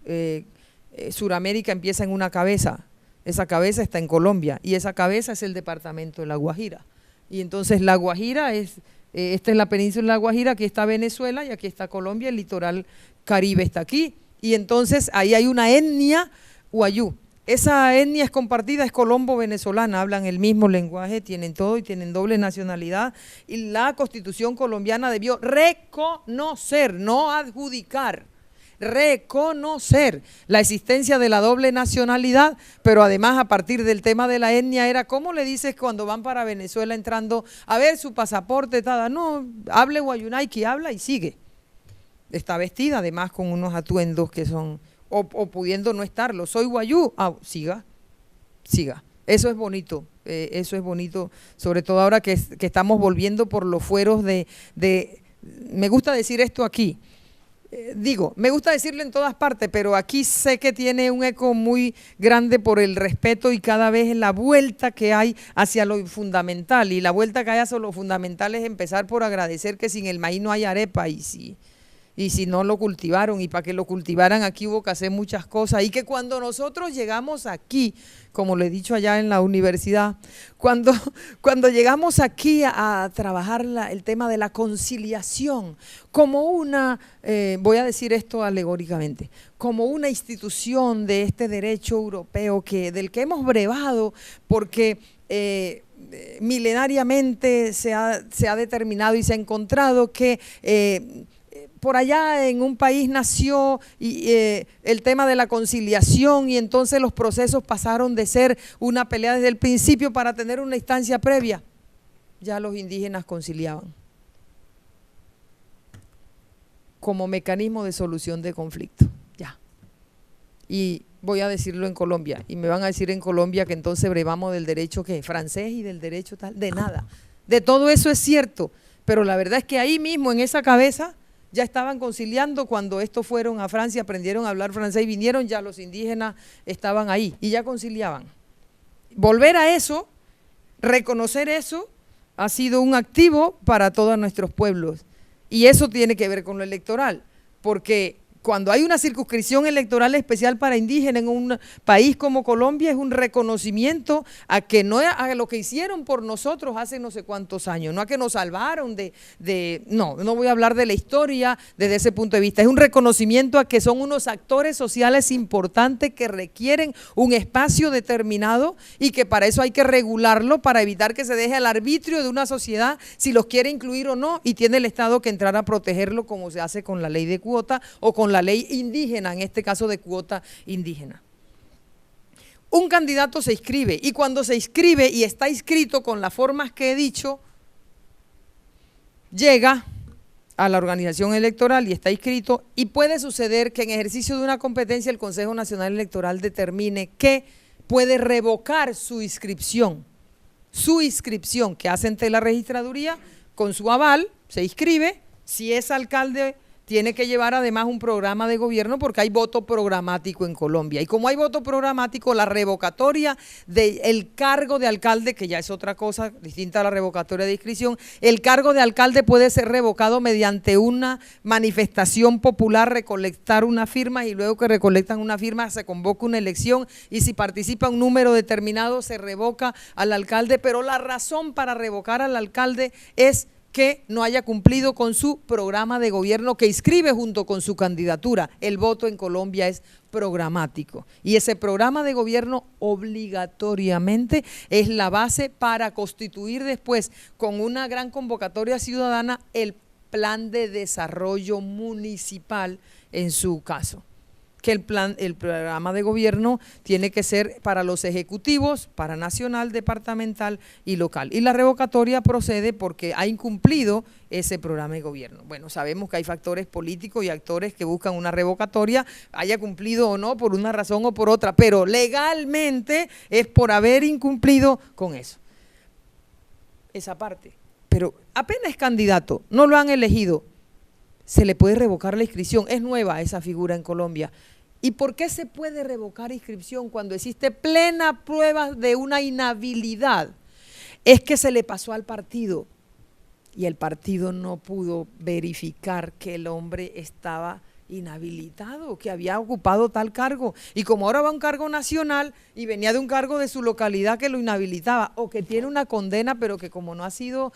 Suramérica empieza en una cabeza, esa cabeza está en Colombia y esa cabeza es el departamento de La Guajira. Y entonces La Guajira esta es la península de La Guajira, aquí está Venezuela y aquí está Colombia, el litoral Caribe está aquí. Y entonces ahí hay una etnia guayú. Esa etnia es compartida, es colombo-venezolana, hablan el mismo lenguaje, tienen todo y tienen doble nacionalidad. Y la Constitución colombiana debió reconocer, no adjudicar, reconocer la existencia de la doble nacionalidad, pero además a partir del tema de la etnia era, ¿cómo le dices cuando van para Venezuela entrando, a ver su pasaporte, tada? No, hable guayunaiki, habla y sigue. Está vestida además con unos atuendos que son, o pudiendo no estarlo, soy guayú, siga. Eso es bonito, sobre todo ahora que estamos volviendo por los fueros me gusta decir esto aquí, me gusta decirlo en todas partes, pero aquí sé que tiene un eco muy grande por el respeto y cada vez la vuelta que hay hacia lo fundamental, y la vuelta que hay hacia lo fundamental es empezar por agradecer que sin el maíz no hay arepa, y y si no lo cultivaron, y para que lo cultivaran aquí hubo que hacer muchas cosas, y que cuando nosotros llegamos aquí, como le he dicho allá en la universidad, cuando llegamos aquí a trabajar el tema de la conciliación, como una, voy a decir esto alegóricamente, como una institución de este derecho europeo del que hemos brevado, porque milenariamente se ha determinado y se ha encontrado que por allá en un país nació el tema de la conciliación, y entonces los procesos pasaron de ser una pelea desde el principio para tener una instancia previa. Ya los indígenas conciliaban como mecanismo de solución de conflicto, ya. Y voy a decirlo en Colombia, y me van a decir en Colombia que entonces brevamos del derecho ¿qué? Francés y del derecho tal, de nada. De todo eso es cierto, pero la verdad es que ahí mismo en esa cabeza ya estaban conciliando. Cuando estos fueron a Francia, aprendieron a hablar francés y vinieron, ya los indígenas estaban ahí y ya conciliaban. Volver a eso, reconocer eso, ha sido un activo para todos nuestros pueblos. Y eso tiene que ver con lo electoral, porque cuando hay una circunscripción electoral especial para indígenas en un país como Colombia, es un reconocimiento a que no a lo que hicieron por nosotros hace no sé cuántos años, no a que nos salvaron no voy a hablar de la historia desde ese punto de vista, es un reconocimiento a que son unos actores sociales importantes que requieren un espacio determinado y que para eso hay que regularlo, para evitar que se deje al arbitrio de una sociedad si los quiere incluir o no, y tiene el Estado que entrar a protegerlo, como se hace con la ley de cuota o con la ley indígena, en este caso de cuota indígena. Un candidato se inscribe, y cuando se inscribe y está inscrito con las formas que he dicho, llega a la organización electoral y está inscrito, y puede suceder que en ejercicio de una competencia el Consejo Nacional Electoral determine que puede revocar su inscripción que hace ante la registraduría con su aval, se inscribe. Si es alcalde, tiene que llevar además un programa de gobierno, porque hay voto programático en Colombia. Y como hay voto programático, la revocatoria del cargo de alcalde, que ya es otra cosa distinta a la revocatoria de inscripción, el cargo de alcalde puede ser revocado mediante una manifestación popular, recolectar una firma, y luego que recolectan una firma se convoca una elección, y si participa un número determinado se revoca al alcalde. Pero la razón para revocar al alcalde es que no haya cumplido con su programa de gobierno que inscribe junto con su candidatura. El voto en Colombia es programático, y ese programa de gobierno obligatoriamente es la base para constituir después, con una gran convocatoria ciudadana, el plan de desarrollo municipal en su caso. Que el programa de gobierno tiene que ser para los ejecutivos, para nacional, departamental y local. Y la revocatoria procede porque ha incumplido ese programa de gobierno. Bueno, sabemos que hay factores políticos y actores que buscan una revocatoria, haya cumplido o no, por una razón o por otra, pero legalmente es por haber incumplido con eso. Esa parte. Pero apenas es candidato, no lo han elegido, se le puede revocar la inscripción. Es nueva esa figura en Colombia. ¿Y por qué se puede revocar inscripción cuando existe plena prueba de una inhabilidad? Es que se le pasó al partido, y el partido no pudo verificar que el hombre estaba inhabilitado, que había ocupado tal cargo, y como ahora va a un cargo nacional y venía de un cargo de su localidad que lo inhabilitaba, o que tiene una condena pero que como no ha sido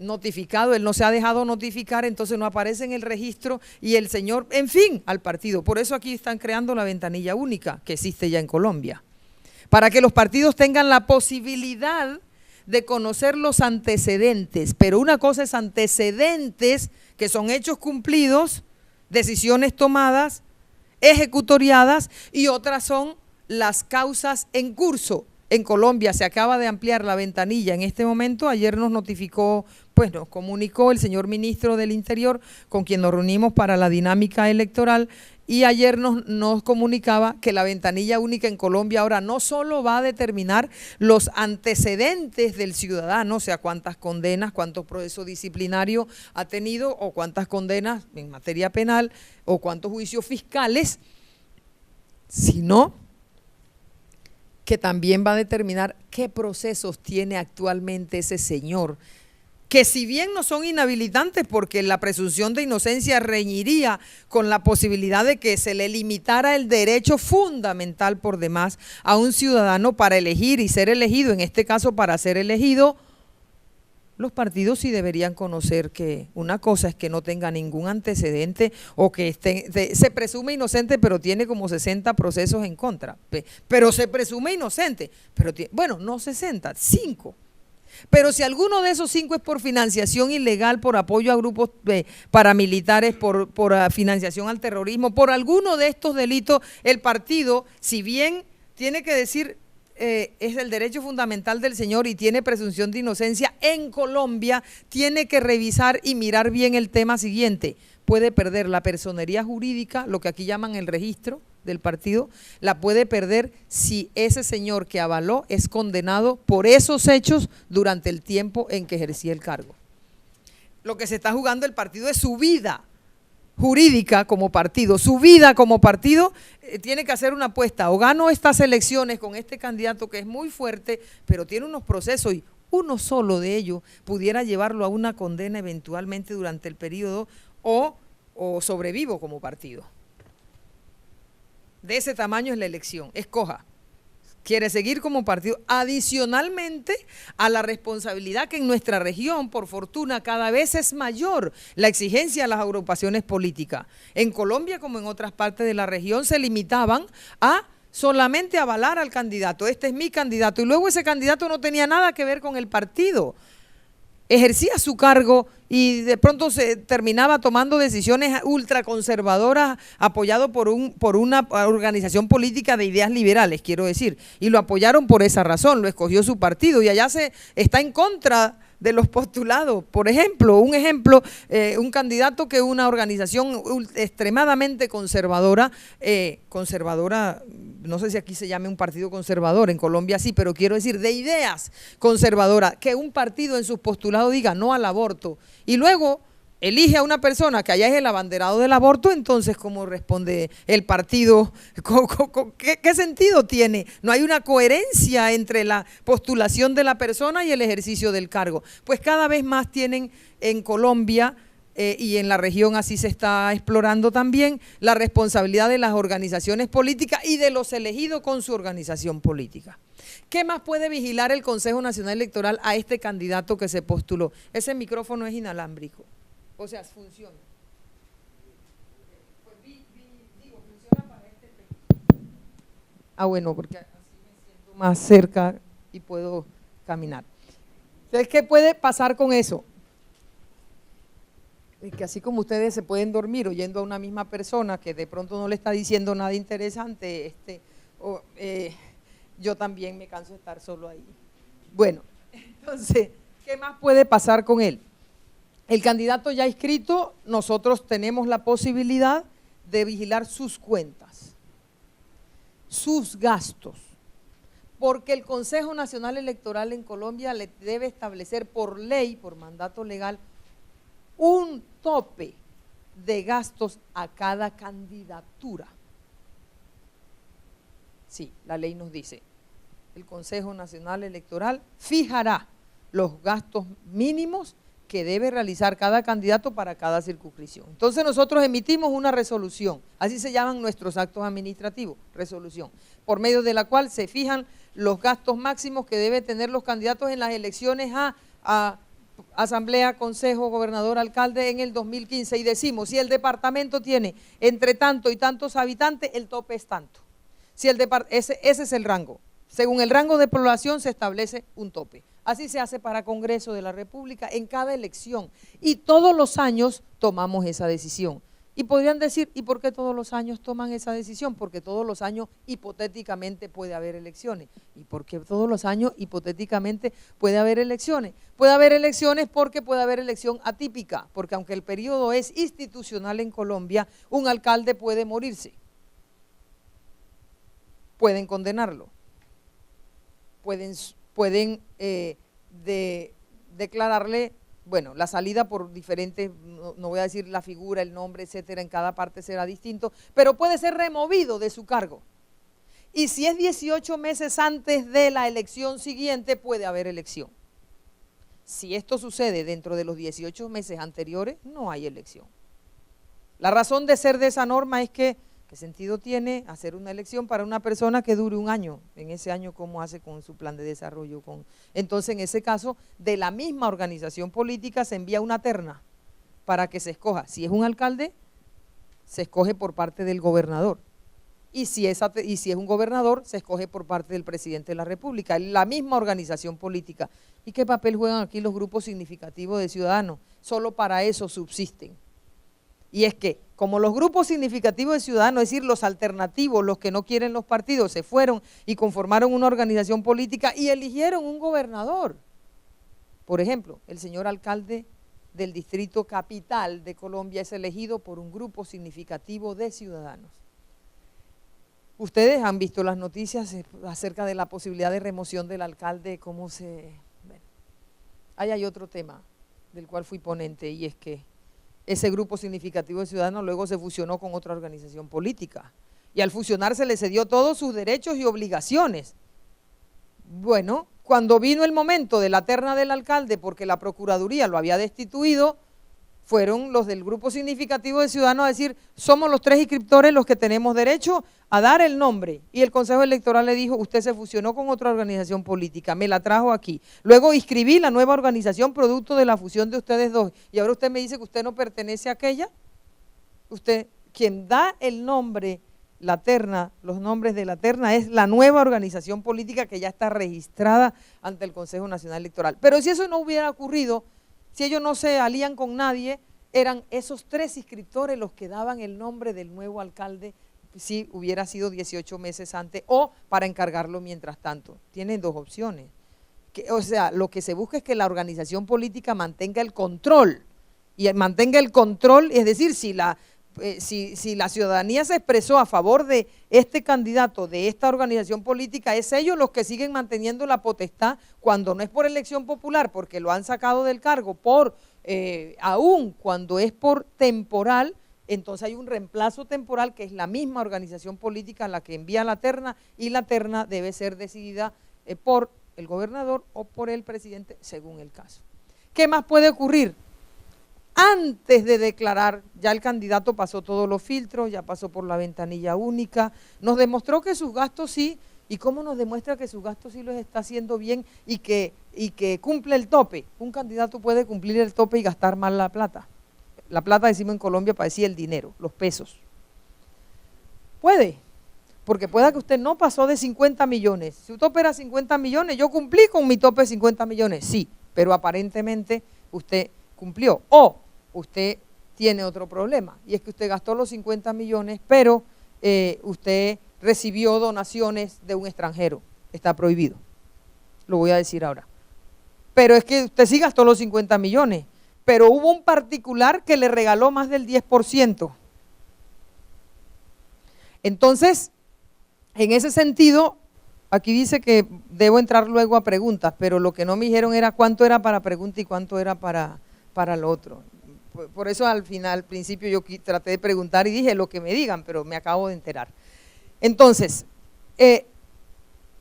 notificado, él no se ha dejado notificar, entonces no aparece en el registro, y el señor, en fin, al partido. Por eso aquí están creando la ventanilla única que existe ya en Colombia, para que los partidos tengan la posibilidad de conocer los antecedentes. Pero una cosa es antecedentes, que son hechos cumplidos, decisiones tomadas, ejecutoriadas, y otras son las causas en curso. En Colombia se acaba de ampliar la ventanilla en este momento. Ayer nos notificó, pues nos comunicó el señor ministro del Interior, con quien nos reunimos para la dinámica electoral, y ayer nos comunicaba que la ventanilla única en Colombia ahora no solo va a determinar los antecedentes del ciudadano, o sea, cuántas condenas, cuántos procesos disciplinarios ha tenido, o cuántas condenas en materia penal, o cuántos juicios fiscales, sino que también va a determinar qué procesos tiene actualmente ese señor que si bien no son inhabilitantes porque la presunción de inocencia reñiría con la posibilidad de que se le limitara el derecho fundamental por demás a un ciudadano para elegir y ser elegido, en este caso para ser elegido, los partidos sí deberían conocer que una cosa es que no tenga ningún antecedente o que se presume inocente pero tiene como 60 procesos en contra, pero se presume inocente, pero bueno, no 60, 5. Pero si alguno de esos 5 es por financiación ilegal, por apoyo a grupos paramilitares, por financiación al terrorismo, por alguno de estos delitos, el partido, si bien tiene que decir es el derecho fundamental del señor y tiene presunción de inocencia, en Colombia tiene que revisar y mirar bien el tema siguiente. Puede perder la personería jurídica, lo que aquí llaman el registro del partido, la puede perder si ese señor que avaló es condenado por esos hechos durante el tiempo en que ejercía el cargo. Lo que se está jugando el partido es su vida jurídica como partido, su vida como partido. Tiene que hacer una apuesta: o gano estas elecciones con este candidato que es muy fuerte, pero tiene unos procesos y uno solo de ellos pudiera llevarlo a una condena eventualmente durante el periodo, o sobrevivo como partido. De ese tamaño es la elección, escoja. Quiere seguir como partido, adicionalmente a la responsabilidad que en nuestra región, por fortuna, cada vez es mayor la exigencia a las agrupaciones políticas. En Colombia, como en otras partes de la región, se limitaban a solamente avalar al candidato. Este es mi candidato, y luego ese candidato no tenía nada que ver con el partido. Ejercía su cargo y de pronto se terminaba tomando decisiones ultraconservadoras apoyado por una organización política de ideas liberales, quiero decir, y lo apoyaron por esa razón, lo escogió su partido y allá se está en contra de los postulados. Por ejemplo, un candidato que una organización extremadamente conservadora, no sé si aquí se llame un partido conservador, en Colombia sí, pero quiero decir de ideas conservadoras, que un partido en sus postulados diga no al aborto y luego elige a una persona que allá es el abanderado del aborto, entonces ¿cómo responde el partido? ¿Qué sentido tiene? No hay una coherencia entre la postulación de la persona y el ejercicio del cargo. Pues cada vez más tienen en Colombia y en la región así se está explorando también la responsabilidad de las organizaciones políticas y de los elegidos con su organización política. ¿Qué más puede vigilar el Consejo Nacional Electoral a este candidato que se postuló? Ese micrófono es inalámbrico. O sea, funciona. Pues funciona para este efecto. Ah, bueno, porque así me siento más cerca y puedo caminar. Entonces, ¿qué puede pasar con eso? Que así como ustedes se pueden dormir oyendo a una misma persona que de pronto no le está diciendo nada interesante, yo también me canso de estar solo ahí. Bueno, entonces, ¿qué más puede pasar con él? El candidato ya inscrito, nosotros tenemos la posibilidad de vigilar sus cuentas, sus gastos, porque el Consejo Nacional Electoral en Colombia le debe establecer por ley, por mandato legal, un tope de gastos a cada candidatura. Sí, la ley nos dice, el Consejo Nacional Electoral fijará los gastos mínimos que debe realizar cada candidato para cada circunscripción. Entonces nosotros emitimos una resolución, así se llaman nuestros actos administrativos, resolución, por medio de la cual se fijan los gastos máximos que deben tener los candidatos en las elecciones a asamblea, consejo, gobernador, alcalde en el 2015 y decimos, si el departamento tiene entre tanto y tantos habitantes, el tope es tanto. Si ese es el rango. Según el rango de población se establece un tope. Así se hace para Congreso de la República en cada elección y todos los años tomamos esa decisión. Y podrían decir, ¿y por qué todos los años toman esa decisión? Porque todos los años hipotéticamente puede haber elecciones. ¿Y por qué todos los años hipotéticamente puede haber elecciones? Puede haber elecciones porque puede haber elección atípica, porque aunque el periodo es institucional en Colombia, un alcalde puede morirse. Pueden condenarlo. Pueden declararle, bueno, la salida por diferentes, no voy a decir la figura, el nombre, etcétera, en cada parte será distinto, pero puede ser removido de su cargo. Y si es 18 meses antes de la elección siguiente, puede haber elección. si esto sucede dentro de los 18 meses anteriores, no hay elección. La razón de ser de esa norma es que, ¿qué sentido tiene hacer una elección para una persona que dure un año? En ese año, ¿cómo hace con su plan de desarrollo? Entonces, en ese caso, de la misma organización política se envía una terna para que se escoja. Si es un alcalde, se escoge por parte del gobernador. Y si es un gobernador, se escoge por parte del presidente de la República, la misma organización política. ¿Y qué papel juegan aquí los grupos significativos de ciudadanos? Solo para eso subsisten. Y es que, como los grupos significativos de ciudadanos, es decir, los alternativos, los que no quieren los partidos, se fueron y conformaron una organización política y eligieron un gobernador. Por ejemplo, el señor alcalde del distrito capital de Colombia es elegido por un grupo significativo de ciudadanos. Ustedes han visto las noticias acerca de la posibilidad de remoción del alcalde, cómo se… Bueno, ahí hay otro tema del cual fui ponente, y es que ese grupo significativo de ciudadanos luego se fusionó con otra organización política, y al fusionarse le cedió todos sus derechos y obligaciones. Bueno, cuando vino el momento de la terna del alcalde, porque la Procuraduría lo había destituido, fueron los del grupo significativo de ciudadanos a decir, somos los 3 inscriptores los que tenemos derecho a dar el nombre. Y el Consejo Electoral le dijo, usted se fusionó con otra organización política, me la trajo aquí. Luego inscribí la nueva organización producto de la fusión de ustedes dos. Y ahora usted me dice que usted no pertenece a aquella. Usted, quien da el nombre, la terna, los nombres de la terna, es la nueva organización política que ya está registrada ante el Consejo Nacional Electoral. Pero si eso no hubiera ocurrido, si ellos no se alían con nadie, eran esos 3 inscriptores los que daban el nombre del nuevo alcalde si hubiera sido 18 meses antes o para encargarlo mientras tanto. Tienen 2 opciones. O sea, lo que se busca es que la organización política mantenga el control. Y mantenga el control, es decir, si la ciudadanía se expresó a favor de este candidato, de esta organización política, es ellos los que siguen manteniendo la potestad cuando no es por elección popular, porque lo han sacado del cargo, aún cuando es por temporal, entonces hay un reemplazo temporal que es la misma organización política la que envía la terna, y la terna debe ser decidida por el gobernador o por el presidente según el caso. ¿Qué más puede ocurrir? Antes de declarar, ya el candidato pasó todos los filtros, ya pasó por la ventanilla única, nos demostró que sus gastos sí, ¿y cómo nos demuestra que sus gastos sí los está haciendo bien y que cumple el tope? Un candidato puede cumplir el tope y gastar mal la plata. La plata, decimos en Colombia, para decir el dinero, los pesos. Puede, porque pueda que usted no pasó de 50 millones. Si su tope era 50 millones, yo cumplí con mi tope de 50 millones, sí, pero aparentemente usted cumplió. O usted tiene otro problema, y es que usted gastó los 50 millones, pero usted recibió donaciones de un extranjero. Está prohibido. Lo voy a decir ahora. Pero es que usted sí gastó los 50 millones, pero hubo un particular que le regaló más del 10%. Entonces, en ese sentido, aquí dice que debo entrar luego a preguntas, pero lo que no me dijeron era cuánto era para pregunta y cuánto era para lo otro. Por eso al principio yo traté de preguntar y dije lo que me digan, pero me acabo de enterar. Entonces,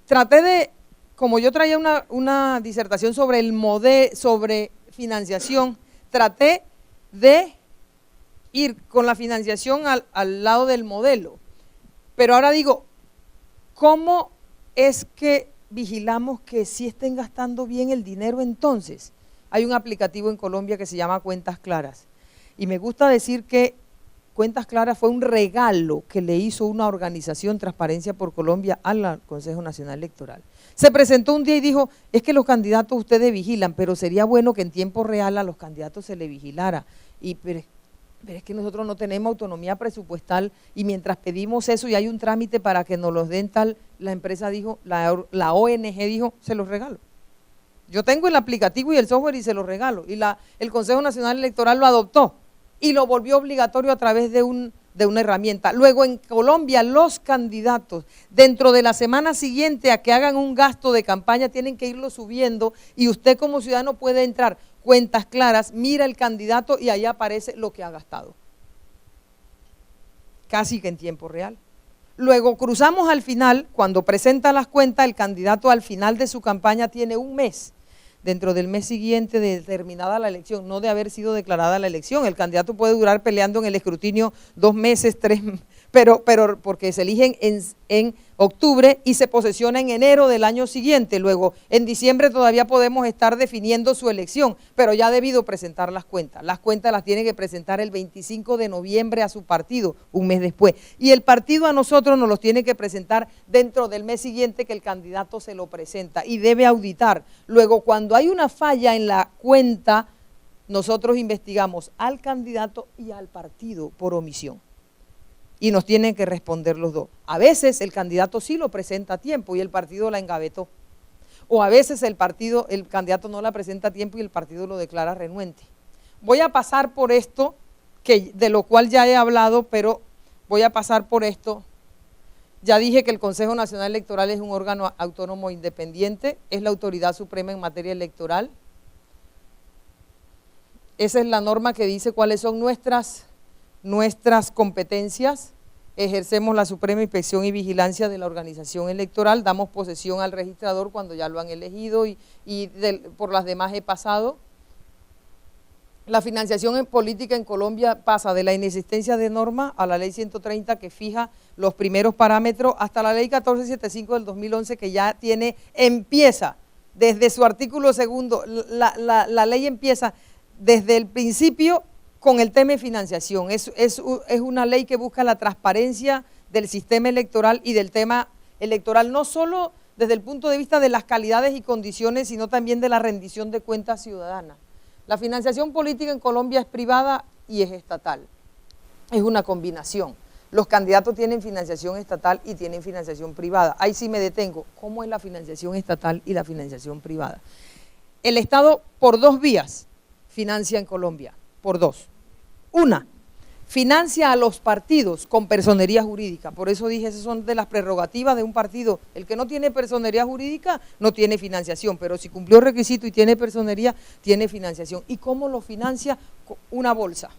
traté de, como yo traía una disertación sobre el modelo, sobre financiación, traté de ir con la financiación al lado del modelo. Pero ahora digo, ¿cómo es que vigilamos que sí estén gastando bien el dinero entonces? Hay un aplicativo en Colombia que se llama Cuentas Claras, y me gusta decir que Cuentas Claras fue un regalo que le hizo una organización, Transparencia por Colombia, al Consejo Nacional Electoral. Se presentó un día y dijo, es que los candidatos ustedes vigilan, pero sería bueno que en tiempo real a los candidatos se les vigilara. Pero es que nosotros no tenemos autonomía presupuestal, y mientras pedimos eso y hay un trámite para que nos los den tal, la empresa dijo, la ONG dijo, se los regalo. Yo tengo el aplicativo y el software y se los regalo. Y el Consejo Nacional Electoral lo adoptó y lo volvió obligatorio a través de una herramienta. Luego en Colombia los candidatos dentro de la semana siguiente a que hagan un gasto de campaña tienen que irlo subiendo, y usted como ciudadano puede entrar Cuentas Claras, mira el candidato y ahí aparece lo que ha gastado. Casi que en tiempo real. Luego cruzamos al final, cuando presenta las cuentas, el candidato al final de su campaña tiene un mes dentro del mes siguiente de determinada la elección, no de haber sido declarada la elección. El candidato puede durar peleando en el escrutinio 2 meses, 3 meses, pero porque se eligen en octubre y se posesiona en enero del año siguiente. Luego, en diciembre todavía podemos estar definiendo su elección, pero ya ha debido presentar las cuentas. Las cuentas las tiene que presentar el 25 de noviembre a su partido, un mes después. Y el partido a nosotros nos los tiene que presentar dentro del mes siguiente que el candidato se lo presenta y debe auditar. Luego, cuando hay una falla en la cuenta, nosotros investigamos al candidato y al partido por omisión. Y nos tienen que responder los dos. A veces el candidato sí lo presenta a tiempo y el partido la engavetó. O a veces el candidato no la presenta a tiempo y el partido lo declara renuente. Voy a pasar por esto, de lo cual ya he hablado, pero voy a pasar por esto. Ya dije que el Consejo Nacional Electoral es un órgano autónomo independiente, es la autoridad suprema en materia electoral. Esa es la norma que dice cuáles son nuestras competencias. Ejercemos la suprema inspección y vigilancia de la organización electoral, damos posesión al registrador cuando ya lo han elegido y por las demás he pasado. La financiación política en Colombia pasa de la inexistencia de norma a la ley 130 que fija los primeros parámetros hasta la ley 1475 del 2011 que ya empieza desde su artículo segundo, la ley empieza desde el principio con el tema de financiación. Es una ley que busca la transparencia del sistema electoral y del tema electoral, no solo desde el punto de vista de las calidades y condiciones, sino también de la rendición de cuentas ciudadanas. La financiación política en Colombia es privada y es estatal, es una combinación. Los candidatos tienen financiación estatal y tienen financiación privada. Ahí sí me detengo. ¿Cómo es la financiación estatal y la financiación privada? El Estado por 2 vías financia en Colombia, por 2. Una, financia a los partidos con personería jurídica. Por eso dije, esas son de las prerrogativas de un partido. El que no tiene personería jurídica no tiene financiación, pero si cumplió requisito y tiene personería, tiene financiación. ¿Y cómo lo financia? Una bolsa,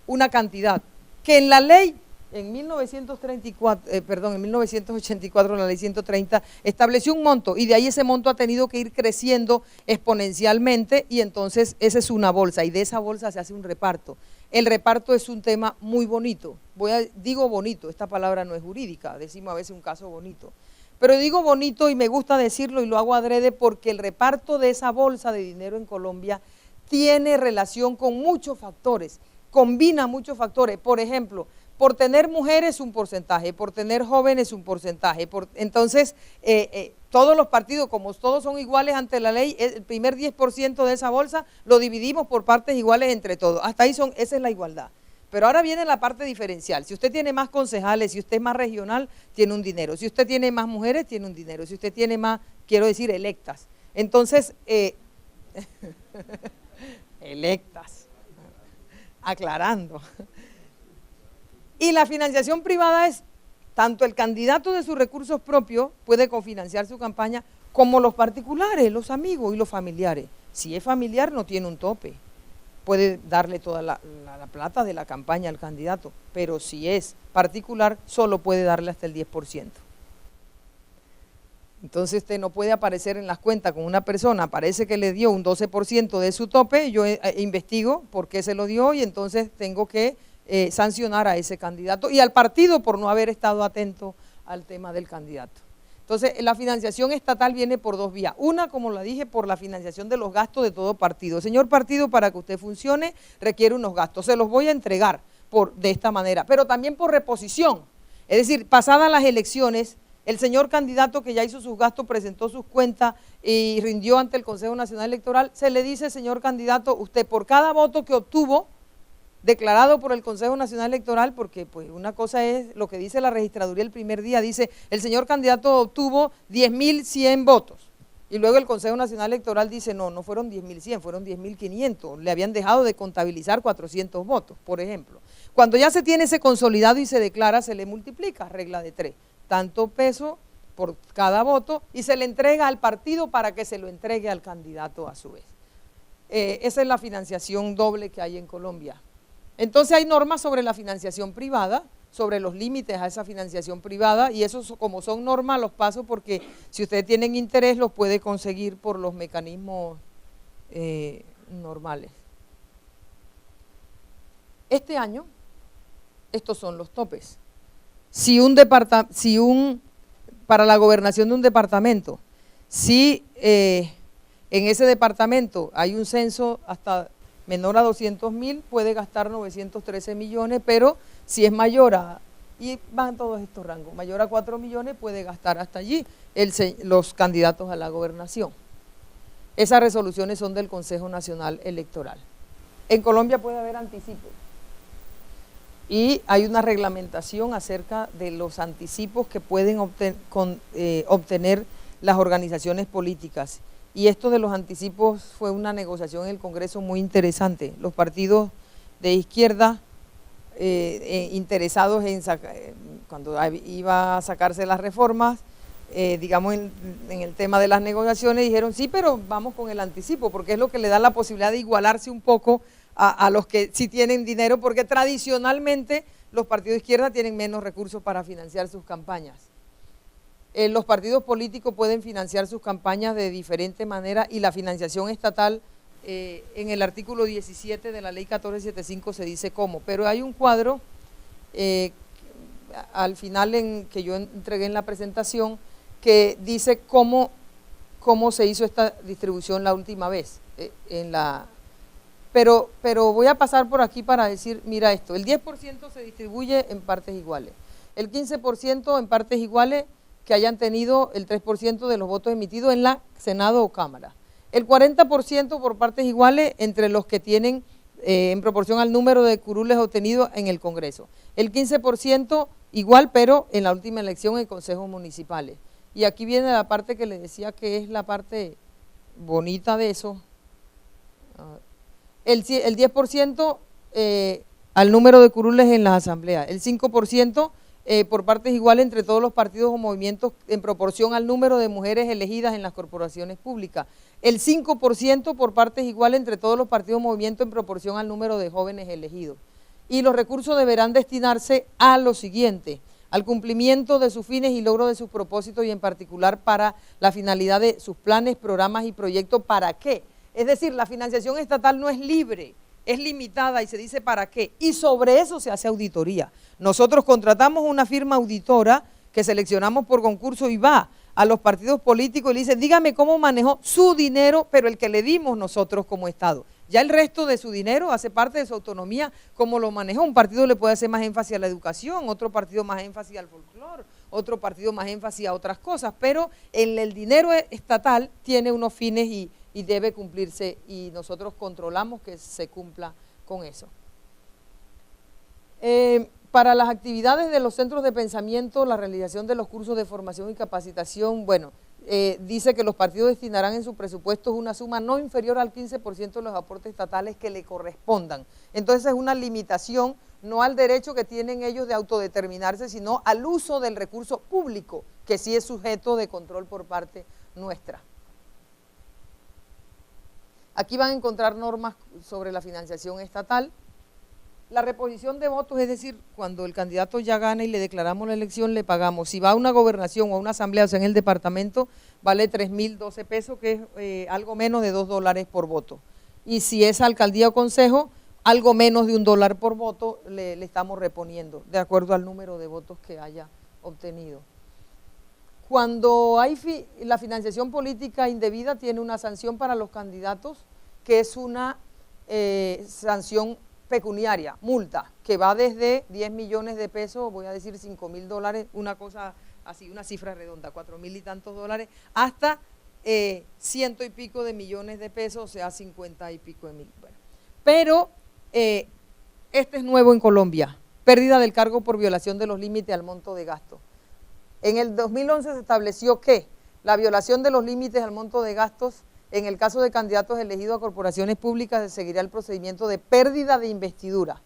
una cantidad, que en la ley, en 1984, la ley 130, estableció un monto y de ahí ese monto ha tenido que ir creciendo exponencialmente y entonces esa es una bolsa y de esa bolsa se hace un reparto. El reparto es un tema muy bonito, digo bonito, esta palabra no es jurídica, decimos a veces un caso bonito, pero digo bonito y me gusta decirlo y lo hago adrede porque el reparto de esa bolsa de dinero en Colombia tiene relación con muchos factores, combina muchos factores, por ejemplo, por tener mujeres un porcentaje, por tener jóvenes un porcentaje, entonces todos los partidos, como todos son iguales ante la ley, el primer 10% de esa bolsa lo dividimos por partes iguales entre todos, hasta ahí esa es la igualdad. Pero ahora viene la parte diferencial, si usted tiene más concejales, si usted es más regional, tiene un dinero, si usted tiene más mujeres, tiene un dinero, si usted tiene más, quiero decir, electas, entonces, electas, aclarando. Y la financiación privada es, tanto el candidato de sus recursos propios puede cofinanciar su campaña, como los particulares, los amigos y los familiares. Si es familiar no tiene un tope, puede darle toda la plata de la campaña al candidato, pero si es particular solo puede darle hasta el 10%. Entonces usted no puede aparecer en las cuentas con una persona, parece que le dio un 12% de su tope, yo investigo por qué se lo dio y entonces tengo que sancionar a ese candidato y al partido por no haber estado atento al tema del candidato. Entonces, la financiación estatal viene por 2 vías. Una, como la dije, por la financiación de los gastos de todo partido. Señor partido, para que usted funcione, requiere unos gastos. Se los voy a entregar de esta manera, pero también por reposición. Es decir, pasadas las elecciones, el señor candidato que ya hizo sus gastos, presentó sus cuentas y rindió ante el Consejo Nacional Electoral, se le dice, señor candidato, usted por cada voto que obtuvo, declarado por el Consejo Nacional Electoral, porque pues una cosa es lo que dice la registraduría el primer día, dice el señor candidato obtuvo 10.100 votos y luego el Consejo Nacional Electoral dice no fueron 10.100, fueron 10.500, le habían dejado de contabilizar 400 votos, por ejemplo. Cuando ya se tiene ese consolidado y se declara, se le multiplica, regla de 3, tanto peso por cada voto y se le entrega al partido para que se lo entregue al candidato a su vez. Esa es la financiación doble que hay en Colombia. Entonces hay normas sobre la financiación privada, sobre los límites a esa financiación privada, y eso como son normas los paso porque si ustedes tienen interés los puede conseguir por los mecanismos normales. Este año, estos son los topes. Para la gobernación de un departamento, si en ese departamento hay un censo hasta menor a 200.000, puede gastar 913 millones, pero si es mayor a, y van todos estos rangos, mayor a 4 millones puede gastar hasta allí los candidatos a la gobernación. Esas resoluciones son del Consejo Nacional Electoral. En Colombia puede haber anticipos y hay una reglamentación acerca de los anticipos que pueden obtener las organizaciones políticas. Y esto de los anticipos fue una negociación en el Congreso muy interesante. Los partidos de izquierda interesados en cuando iba a sacarse las reformas, digamos en el tema de las negociaciones, dijeron sí, pero vamos con el anticipo, porque es lo que le da la posibilidad de igualarse un poco a los que sí tienen dinero, porque tradicionalmente los partidos de izquierda tienen menos recursos para financiar sus campañas. Los partidos políticos pueden financiar sus campañas de diferente manera y la financiación estatal, en el artículo 17 de la ley 1475 se dice cómo, pero hay un cuadro al final que yo entregué en la presentación que dice cómo se hizo esta distribución la última vez. Pero voy a pasar por aquí para decir, mira esto, el 10% se distribuye en partes iguales, el 15% en partes iguales que hayan tenido el 3% de los votos emitidos en la Senado o Cámara, el 40% por partes iguales entre los que tienen en proporción al número de curules obtenidos en el Congreso, el 15% igual pero en la última elección en consejos municipales. Y aquí viene la parte que les decía que es la parte bonita de eso. El 10% al número de curules en las asambleas, el 5% por partes iguales entre todos los partidos o movimientos en proporción al número de mujeres elegidas en las corporaciones públicas, el 5% por partes iguales entre todos los partidos o movimientos en proporción al número de jóvenes elegidos. Y los recursos deberán destinarse a lo siguiente: al cumplimiento de sus fines y logro de sus propósitos y en particular para la finalidad de sus planes, programas y proyectos. ¿Para qué? Es decir, la financiación estatal no es libre, es limitada y se dice para qué. Y sobre eso se hace auditoría. Nosotros contratamos una firma auditora que seleccionamos por concurso y va a los partidos políticos y le dice, dígame cómo manejó su dinero, pero el que le dimos nosotros como Estado. Ya el resto de su dinero hace parte de su autonomía, cómo lo manejó. Un partido le puede hacer más énfasis a la educación, otro partido más énfasis al folclore, otro partido más énfasis a otras cosas, pero el dinero estatal tiene unos fines y debe cumplirse y nosotros controlamos que se cumpla con eso. Para las actividades de los centros de pensamiento, la realización de los cursos de formación y capacitación, bueno, dice que los partidos destinarán en sus presupuestos una suma no inferior al 15% de los aportes estatales que le correspondan. Entonces es una limitación, no al derecho que tienen ellos de autodeterminarse, sino al uso del recurso público, que sí es sujeto de control por parte nuestra. Aquí van a encontrar normas sobre la financiación estatal. La reposición de votos, es decir, cuando el candidato ya gana y le declaramos la elección, le pagamos. Si va a una gobernación o a una asamblea, o sea, en el departamento, vale 3.012 pesos, que es algo menos de $2 por voto. Y si es alcaldía o consejo, algo menos de $1 por voto le estamos reponiendo, de acuerdo al número de votos que haya obtenido. Cuando hay la financiación política indebida, tiene una sanción para los candidatos, que es una sanción pecuniaria, multa, que va desde 10 millones de pesos, voy a decir $5.000, una cosa así, una cifra redonda, 4.000 y tantos dólares, hasta 100 y pico de millones de pesos, o sea, 50 y pico de mil. Bueno, pero este es nuevo en Colombia, pérdida del cargo por violación de los límites al monto de gasto. En el 2011 se estableció que la violación de los límites al monto de gastos, en el caso de candidatos elegidos a corporaciones públicas, se seguirá el procedimiento de pérdida de investidura.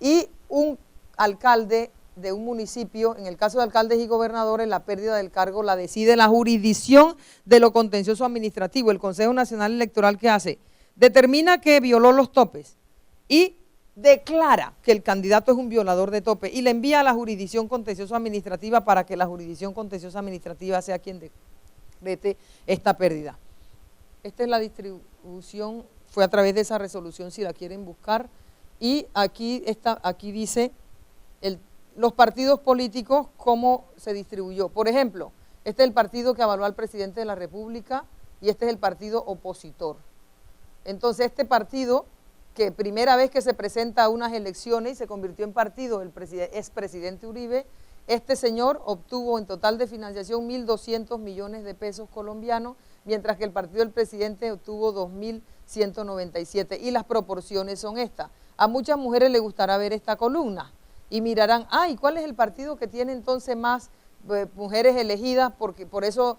Y un alcalde de un municipio, en el caso de alcaldes y gobernadores, la pérdida del cargo la decide la jurisdicción de lo contencioso administrativo. El Consejo Nacional Electoral, ¿qué hace? Determina que violó los topes y declara que el candidato es un violador de tope y le envía a la jurisdicción contencioso administrativa para que la jurisdicción contencioso administrativa sea quien decrete esta pérdida. Esta es la distribución, fue a través de esa resolución si la quieren buscar, y aquí dice los partidos políticos cómo se distribuyó. Por ejemplo, este es el partido que avaló al presidente de la República y este es el partido opositor. Entonces este partido, que primera vez que se presenta a unas elecciones y se convirtió en partido el expresidente Uribe, este señor obtuvo en total de financiación 1.200 millones de pesos colombianos, mientras que el partido del presidente obtuvo 2.197, y las proporciones son estas. A muchas mujeres les gustará ver esta columna y mirarán, ¿y cuál es el partido que tiene entonces más mujeres elegidas? Porque por eso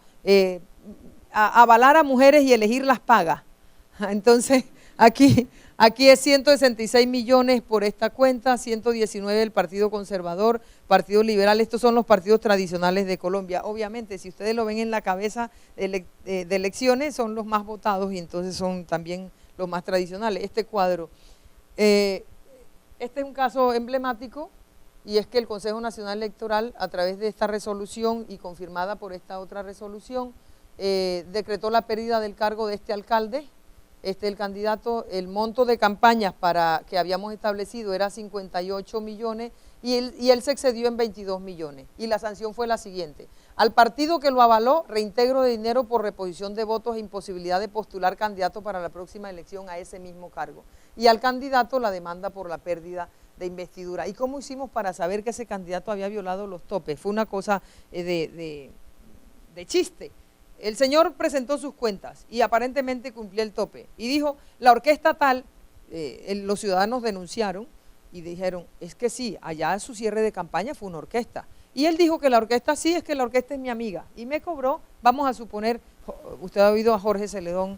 avalar a mujeres y elegirlas paga. Entonces, aquí es 166 millones por esta cuenta, 119 del Partido Conservador, Partido Liberal. Estos son los partidos tradicionales de Colombia. Obviamente, si ustedes lo ven en la cabeza de elecciones, son los más votados y entonces son también los más tradicionales. Este cuadro, este es un caso emblemático, y es que el Consejo Nacional Electoral, a través de esta resolución y confirmada por esta otra resolución, decretó la pérdida del cargo de este alcalde. El candidato, el monto de campañas que habíamos establecido era 58 millones y él se excedió en 22 millones. Y la sanción fue la siguiente: al partido que lo avaló, reintegro de dinero por reposición de votos e imposibilidad de postular candidato para la próxima elección a ese mismo cargo. Y al candidato la demanda por la pérdida de investidura. ¿Y cómo hicimos para saber que ese candidato había violado los topes? Fue una cosa de chiste. El señor presentó sus cuentas y aparentemente cumplía el tope y dijo, la orquesta tal, los ciudadanos denunciaron y dijeron, es que sí, allá su cierre de campaña fue una orquesta. Y él dijo que la orquesta sí, es que la orquesta es mi amiga. Y me cobró, vamos a suponer, usted ha oído a Jorge Celedón.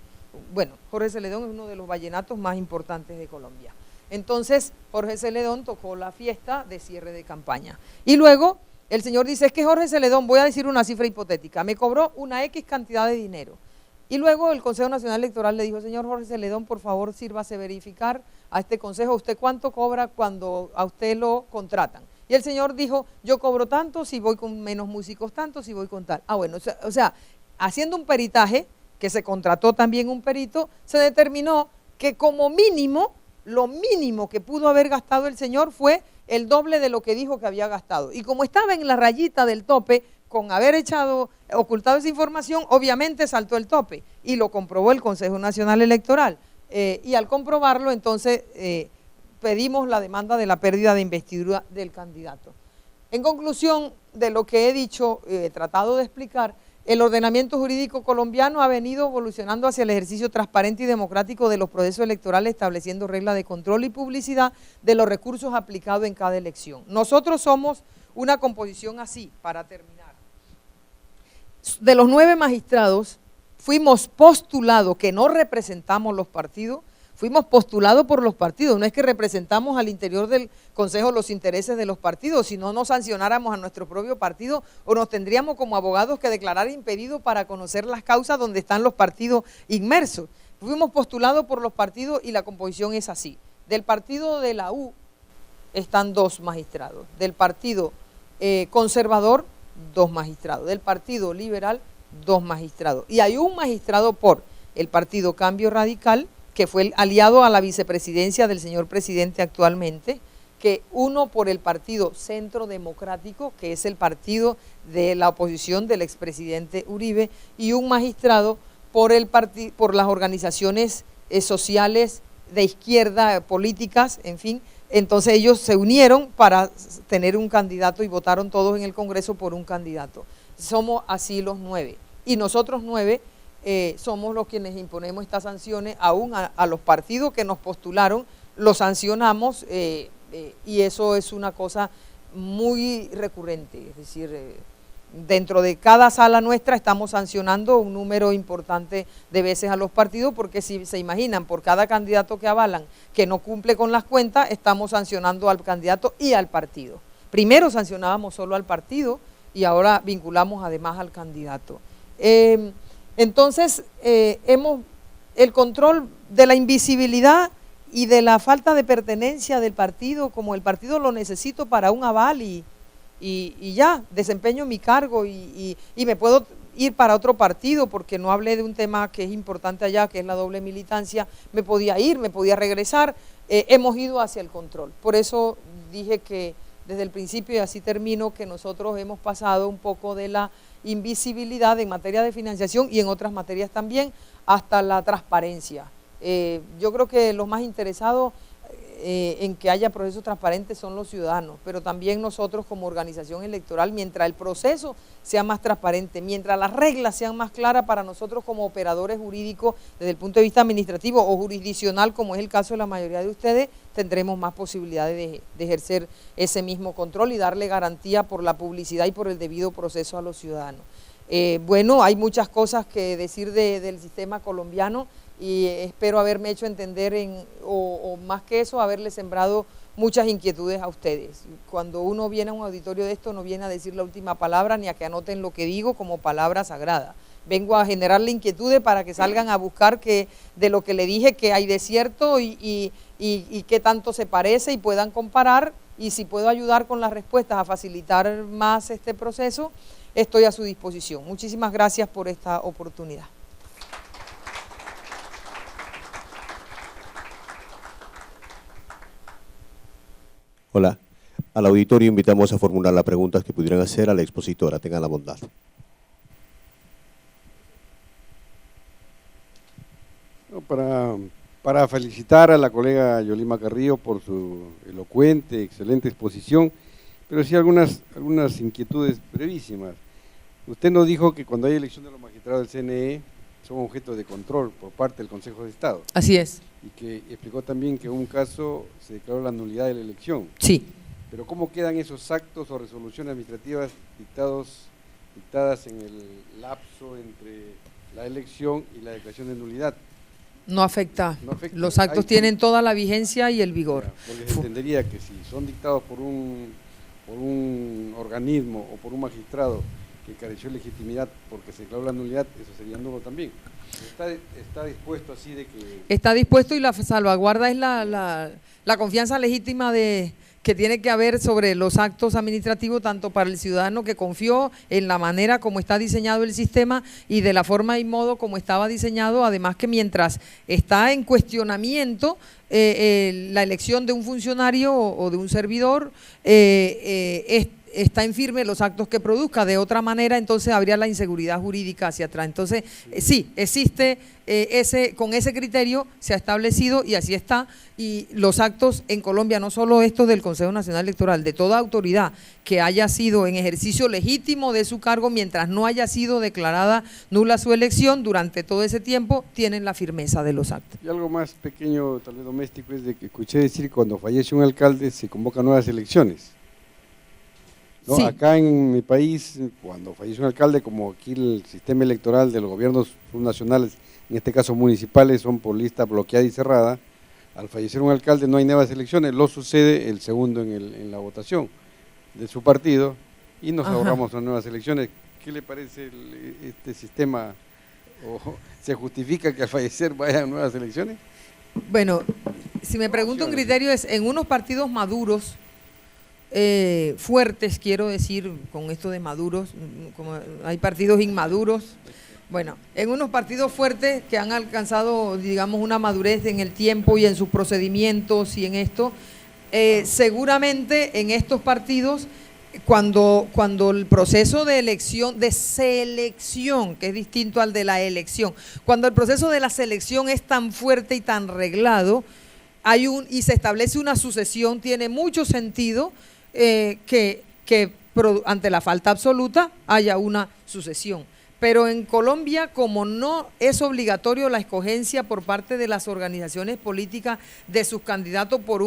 Bueno, Jorge Celedón es uno de los vallenatos más importantes de Colombia. Entonces, Jorge Celedón tocó la fiesta de cierre de campaña. Y luego el señor dice, es que Jorge Celedón, voy a decir una cifra hipotética, me cobró una X cantidad de dinero. Y luego el Consejo Nacional Electoral le dijo, señor Jorge Celedón, por favor, sírvase verificar a este consejo, ¿usted cuánto cobra cuando a usted lo contratan? Y el señor dijo, yo cobro tanto si voy con menos músicos, tanto si voy con tal. Bueno, o sea, haciendo un peritaje, que se contrató también un perito, se determinó que como mínimo, lo mínimo que pudo haber gastado el señor fue el doble de lo que dijo que había gastado. Y como estaba en la rayita del tope, con haber ocultado esa información, obviamente saltó el tope y lo comprobó el Consejo Nacional Electoral. Y al comprobarlo, entonces pedimos la demanda de la pérdida de investidura del candidato. En conclusión de lo que he dicho, he tratado de explicar, el ordenamiento jurídico colombiano ha venido evolucionando hacia el ejercicio transparente y democrático de los procesos electorales, estableciendo reglas de control y publicidad de los recursos aplicados en cada elección. Nosotros somos una composición así, para terminar. De los 9 magistrados, fuimos postulados, que no representamos los partidos, fuimos postulados por los partidos, no es que representamos al interior del Consejo los intereses de los partidos, si no nos sancionáramos a nuestro propio partido o nos tendríamos como abogados que declarar impedido para conocer las causas donde están los partidos inmersos. Fuimos postulados por los partidos y la composición es así. Del partido de la U están 2 magistrados, del partido conservador 2 magistrados, del partido liberal 2 magistrados. Y hay un magistrado por el partido Cambio Radical, que fue el aliado a la vicepresidencia del señor presidente actualmente, que uno por el partido Centro Democrático, que es el partido de la oposición del expresidente Uribe, y un magistrado por las organizaciones sociales de izquierda, políticas, en fin. Entonces ellos se unieron para tener un candidato y votaron todos en el Congreso por un candidato. Somos así los 9. Y nosotros 9 somos los quienes imponemos estas sanciones, aún a los partidos que nos postularon, los sancionamos y eso es una cosa muy recurrente. Es decir, dentro de cada sala nuestra estamos sancionando un número importante de veces a los partidos, porque si se imaginan, por cada candidato que avalan que no cumple con las cuentas, estamos sancionando al candidato y al partido. Primero sancionábamos solo al partido y ahora vinculamos además al candidato. Entonces, el control de la invisibilidad de la falta de pertenencia del partido, como el partido lo necesito para un aval y ya, desempeño mi cargo y me puedo ir para otro partido porque no hablé de un tema que es importante allá, que es la doble militancia, me podía ir, me podía regresar, hemos ido hacia el control. Por eso dije que desde el principio, y así termino, que nosotros hemos pasado un poco de la invisibilidad en materia de financiación y en otras materias también, hasta la transparencia. Yo creo que los más interesados en que haya procesos transparentes son los ciudadanos, pero también nosotros como organización electoral, mientras el proceso sea más transparente, mientras las reglas sean más claras para nosotros como operadores jurídicos desde el punto de vista administrativo o jurisdiccional, como es el caso de la mayoría de ustedes, tendremos más posibilidades de ejercer ese mismo control y darle garantía por la publicidad y por el debido proceso a los ciudadanos. Bueno, hay muchas cosas que decir del sistema colombiano, y espero haberme hecho entender o más que eso, haberle sembrado muchas inquietudes a ustedes. Cuando uno viene a un auditorio de esto, no viene a decir la última palabra ni a que anoten lo que digo como palabra sagrada. Vengo a generarle inquietudes para que salgan a buscar de lo que le dije que hay de cierto y qué tanto se parece y puedan comparar, y si puedo ayudar con las respuestas a facilitar más este proceso, estoy a su disposición. Muchísimas gracias por esta oportunidad. Hola. Al auditorio invitamos a formular las preguntas que pudieran hacer a la expositora. Tengan la bondad. Para felicitar a la colega Yolima Carrillo por su elocuente, excelente exposición, pero sí algunas inquietudes brevísimas. Usted nos dijo que cuando hay elección de los magistrados del CNE son objeto de control por parte del Consejo de Estado. Así es. Y que explicó también que en un caso se declaró la nulidad de la elección. Sí. Pero ¿cómo quedan esos actos o resoluciones administrativas dictadas en el lapso entre la elección y la declaración de nulidad? No afecta. Los actos tienen toda la vigencia y el vigor. Porque se entendería que si son dictados por un organismo o por un magistrado que careció de legitimidad porque se declaró la nulidad, eso sería nulo también. ¿Está dispuesto así de que...? Está dispuesto, y la salvaguarda es la confianza legítima que tiene que haber sobre los actos administrativos, tanto para el ciudadano que confió en la manera como está diseñado el sistema y de la forma y modo como estaba diseñado, además que mientras está en cuestionamiento la elección de un funcionario o de un servidor, está en firme los actos que produzca. De otra manera, entonces habría la inseguridad jurídica hacia atrás. Entonces, sí, existe con ese criterio se ha establecido y así está, y los actos en Colombia, no solo estos del Consejo Nacional Electoral, de toda autoridad que haya sido en ejercicio legítimo de su cargo, mientras no haya sido declarada nula su elección, durante todo ese tiempo tienen la firmeza de los actos. Y algo más pequeño, tal vez doméstico, es de que escuché decir que cuando fallece un alcalde se convocan nuevas elecciones. ¿No? Sí. Acá en mi país, cuando fallece un alcalde, como aquí el sistema electoral de los gobiernos subnacionales, en este caso municipales, son por lista bloqueada y cerrada, al fallecer un alcalde no hay nuevas elecciones, lo sucede el segundo en la votación de su partido y nos ahorramos las nuevas elecciones. ¿Qué le parece este sistema? ¿O se justifica que al fallecer vayan nuevas elecciones? Bueno, si me pregunto un criterio es, en unos partidos maduros, fuertes, quiero decir, con esto de maduros, como hay partidos inmaduros, bueno, en unos partidos fuertes que han alcanzado, digamos, una madurez en el tiempo y en sus procedimientos y en esto, seguramente en estos partidos, cuando el proceso de elección, de selección, que es distinto al de la elección, cuando el proceso de la selección es tan fuerte y tan reglado, y se establece una sucesión, tiene mucho sentido que ante la falta absoluta haya una sucesión. Pero en Colombia, como no es obligatorio la escogencia por parte de las organizaciones políticas de sus candidatos por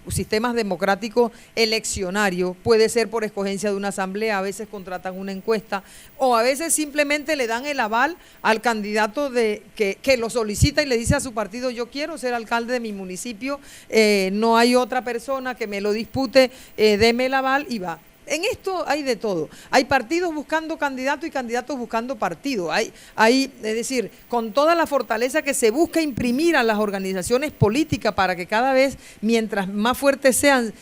sistemas democráticos eleccionarios, puede ser por escogencia de una asamblea, a veces contratan una encuesta, o a veces simplemente le dan el aval al candidato que lo solicita y le dice a su partido: yo quiero ser alcalde de mi municipio, no hay otra persona que me lo dispute, deme el aval y va. en esto hay de todo. Hay partidos buscando candidatos y candidatos buscando partidos. Es decir, con toda la fortaleza que se busca imprimir a las organizaciones políticas para que cada vez, mientras más fuertes sean,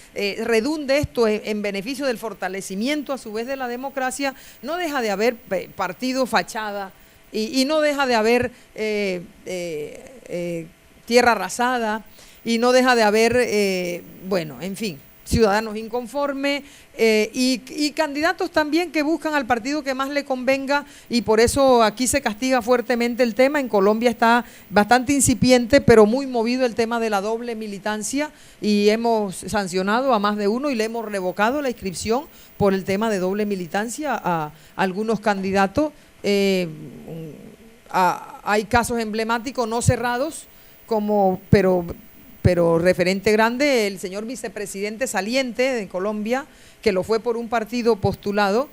redunde esto en beneficio del fortalecimiento a su vez de la democracia, no deja de haber partido fachada y no deja de haber tierra arrasada y no deja de haber, bueno, en fin, ciudadanos inconformes y candidatos también que buscan al partido que más le convenga, y por eso aquí se castiga fuertemente el tema. En Colombia está bastante incipiente, pero muy movido el tema de la doble militancia, y hemos sancionado a más de uno y le hemos revocado la inscripción por el tema de doble militancia a algunos candidatos. Hay casos emblemáticos no cerrados, pero referente grande, el señor vicepresidente saliente de Colombia, que lo fue por un partido postulado,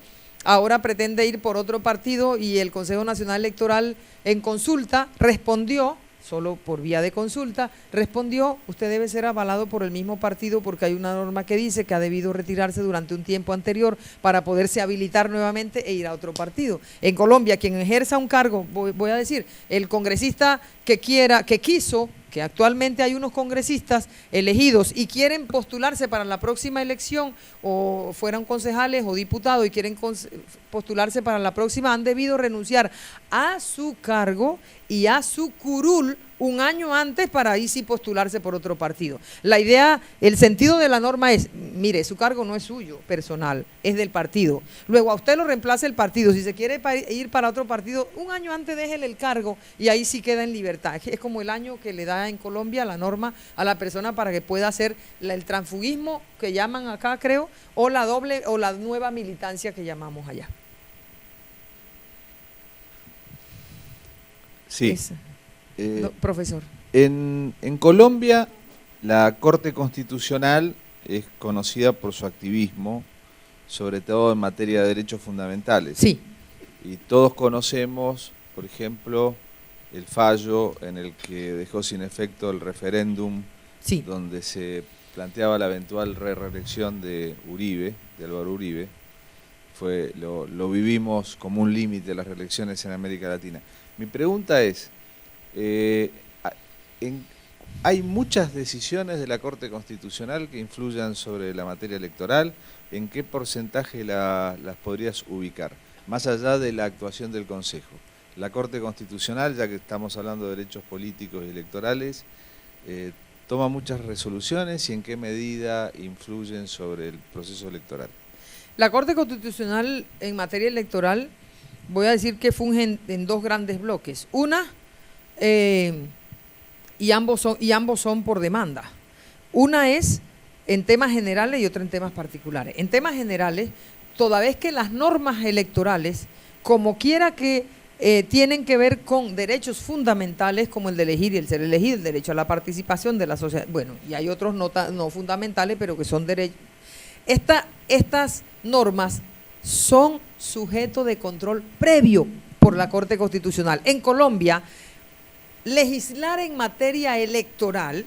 ahora pretende ir por otro partido, y el Consejo Nacional Electoral en consulta respondió, solo por vía de consulta, respondió: usted debe ser avalado por el mismo partido porque hay una norma que dice que ha debido retirarse durante un tiempo anterior para poderse habilitar nuevamente e ir a otro partido. En Colombia, quien ejerza un cargo, voy a decir, el congresista que actualmente hay unos congresistas elegidos y quieren postularse para la próxima elección, o fueran concejales o diputados y quieren postularse para la próxima, han debido renunciar a su cargo y a su curul un año antes para ahí sí postularse por otro partido. La idea, el sentido de la norma es: mire, su cargo no es suyo personal, es del partido. Luego a usted lo reemplaza el partido. Si se quiere ir para otro partido, un año antes déjele el cargo y ahí sí queda en libertad. Es como el año que le da en Colombia la norma a la persona para que pueda hacer el transfugismo que llaman acá, creo, o la doble o la nueva militancia que llamamos allá. Sí. Profesor. En Colombia, la Corte Constitucional es conocida por su activismo, sobre todo en materia de derechos fundamentales. Sí. Y todos conocemos, por ejemplo, el fallo en el que dejó sin efecto el referéndum, sí, donde se planteaba la eventual reelección de Uribe, de Álvaro Uribe. Lo vivimos como un límite de las reelecciones en América Latina. Mi pregunta es, ¿hay muchas decisiones de la Corte Constitucional que influyan sobre la materia electoral? ¿En qué porcentaje las podrías ubicar? Más allá de la actuación del Consejo. La Corte Constitucional, ya que estamos hablando de derechos políticos y electorales, toma muchas resoluciones, y en qué medida influyen sobre el proceso electoral. La Corte Constitucional en materia electoral, voy a decir que funge en dos grandes bloques. Una, y ambos son por demanda. Una es en temas generales y otra en temas particulares. En temas generales, toda vez que las normas electorales, como quiera que tienen que ver con derechos fundamentales como el de elegir y el ser elegido, el derecho a la participación de la sociedad, bueno, y hay otros no fundamentales, pero que son derechos. Estas normas son sujeto de control previo por la Corte Constitucional. En Colombia, legislar en materia electoral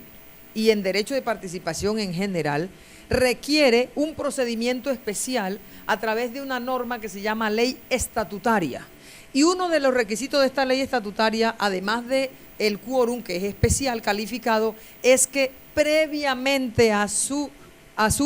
y en derecho de participación en general requiere un procedimiento especial a través de una norma que se llama ley estatutaria. Y uno de los requisitos de esta ley estatutaria, además de el quórum, que es especial, calificado, es que previamente a su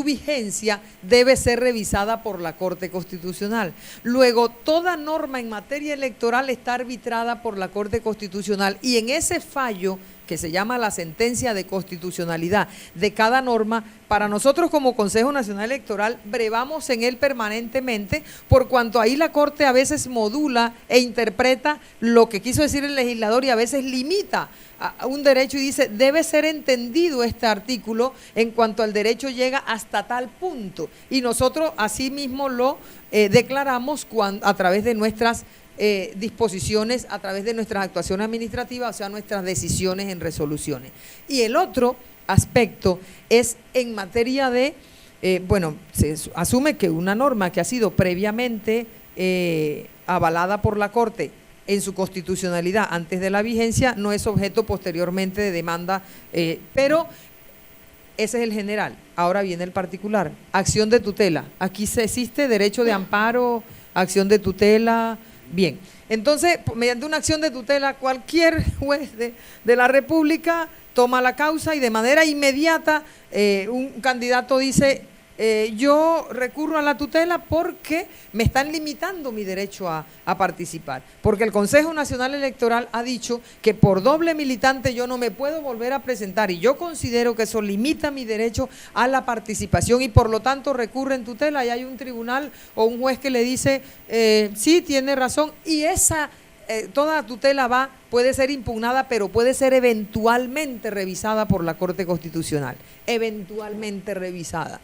vigencia debe ser revisada por la Corte Constitucional. Luego, toda norma en materia electoral está arbitrada por la Corte Constitucional, y en ese fallo, que se llama la sentencia de constitucionalidad de cada norma, para nosotros como Consejo Nacional Electoral brevamos en él permanentemente, por cuanto ahí la Corte a veces modula e interpreta lo que quiso decir el legislador y a veces limita a un derecho y dice: debe ser entendido este artículo en cuanto al derecho llega hasta tal punto, y nosotros así mismo lo declaramos a través de nuestras disposiciones, a través de nuestras actuaciones administrativas, o sea, nuestras decisiones en resoluciones. Y el otro aspecto es en materia de, se asume que una norma que ha sido previamente avalada por la Corte en su constitucionalidad antes de la vigencia no es objeto posteriormente de demanda, pero Ese es el general. Ahora viene el particular. Acción de tutela. Aquí se existe derecho de amparo, acción de tutela. Bien. Entonces, mediante una acción de tutela, cualquier juez de la República toma la causa y de manera inmediata un candidato dice, yo recurro a la tutela porque me están limitando mi derecho a participar, porque el Consejo Nacional Electoral ha dicho que por doble militante yo no me puedo volver a presentar y yo considero que eso limita mi derecho a la participación y por lo tanto recurre en tutela y hay un tribunal o un juez que le dice, sí, tiene razón y toda tutela puede ser impugnada, pero puede ser eventualmente revisada por la Corte Constitucional, eventualmente revisada.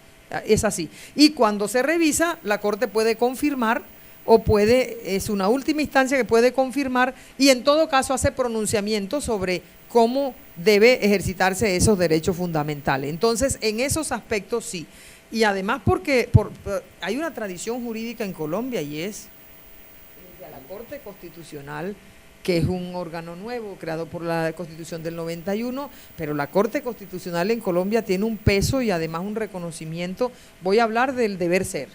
Es así. Y cuando se revisa, la Corte puede confirmar es una última instancia que puede confirmar y en todo caso hace pronunciamientos sobre cómo debe ejercitarse esos derechos fundamentales. Entonces, en esos aspectos sí. Y además porque hay una tradición jurídica en Colombia y es a la Corte Constitucional, que es un órgano nuevo creado por la Constitución del 91, pero la Corte Constitucional en Colombia tiene un peso y además un reconocimiento. Voy a hablar del deber ser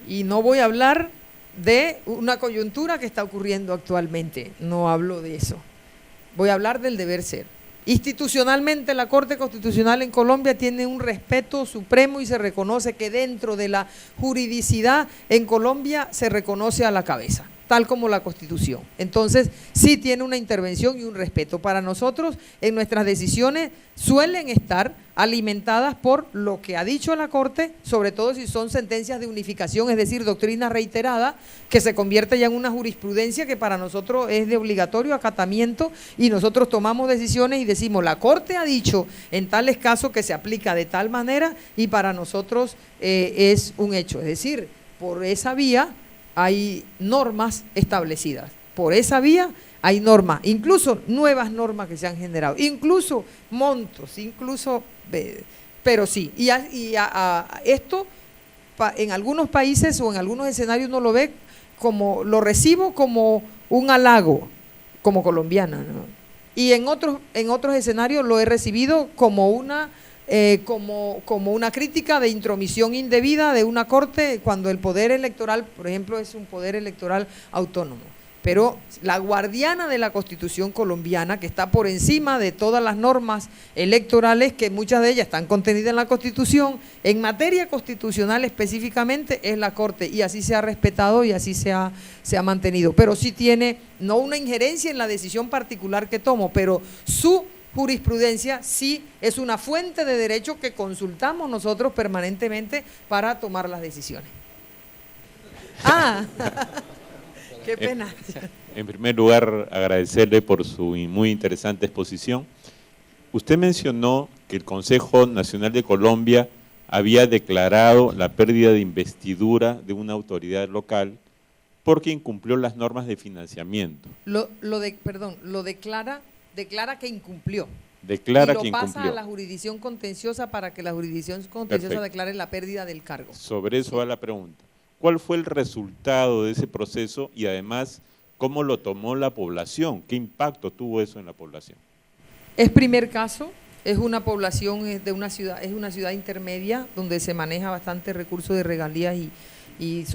y no voy a hablar de una coyuntura que está ocurriendo actualmente, no hablo de eso, voy a hablar del deber ser. Institucionalmente la Corte Constitucional en Colombia tiene un respeto supremo y se reconoce que dentro de la juridicidad en Colombia se reconoce a la cabeza, tal como la Constitución. Entonces, sí tiene una intervención y un respeto. Para nosotros, en nuestras decisiones suelen estar alimentadas por lo que ha dicho la Corte, sobre todo si son sentencias de unificación, es decir, doctrina reiterada, que se convierte ya en una jurisprudencia que para nosotros es de obligatorio acatamiento y nosotros tomamos decisiones y decimos, la Corte ha dicho en tales casos que se aplica de tal manera y para nosotros es un hecho. Es decir, por esa vía hay normas establecidas, por esa vía hay normas, incluso nuevas normas que se han generado, incluso montos, pero sí, esto en algunos países o en algunos escenarios uno lo ve como, lo recibo como un halago, como colombiana, ¿no? Y en otros escenarios lo he recibido como una crítica de intromisión indebida de una corte cuando el poder electoral, por ejemplo, es un poder electoral autónomo. Pero la guardiana de la Constitución colombiana, que está por encima de todas las normas electorales, que muchas de ellas están contenidas en la Constitución, en materia constitucional específicamente es la Corte, y así se ha respetado y así se ha mantenido. Pero sí tiene, no una injerencia en la decisión particular que tomo, pero su jurisprudencia sí es una fuente de derecho que consultamos nosotros permanentemente para tomar las decisiones. Qué pena. En primer lugar, agradecerle por su muy interesante exposición. Usted mencionó que el Consejo Nacional de Colombia había declarado la pérdida de investidura de una autoridad local porque incumplió las normas de financiamiento. Lo declara que incumplió. Declara y que lo pasa incumplió a la jurisdicción contenciosa para que la jurisdicción contenciosa Perfecto. declare la pérdida del cargo. Sobre eso va la pregunta. ¿Cuál fue el resultado de ese proceso y además cómo lo tomó la población? ¿Qué impacto tuvo eso en la población? Es primer caso, es una población de una ciudad, es una ciudad intermedia donde se maneja bastante recursos de regalías y es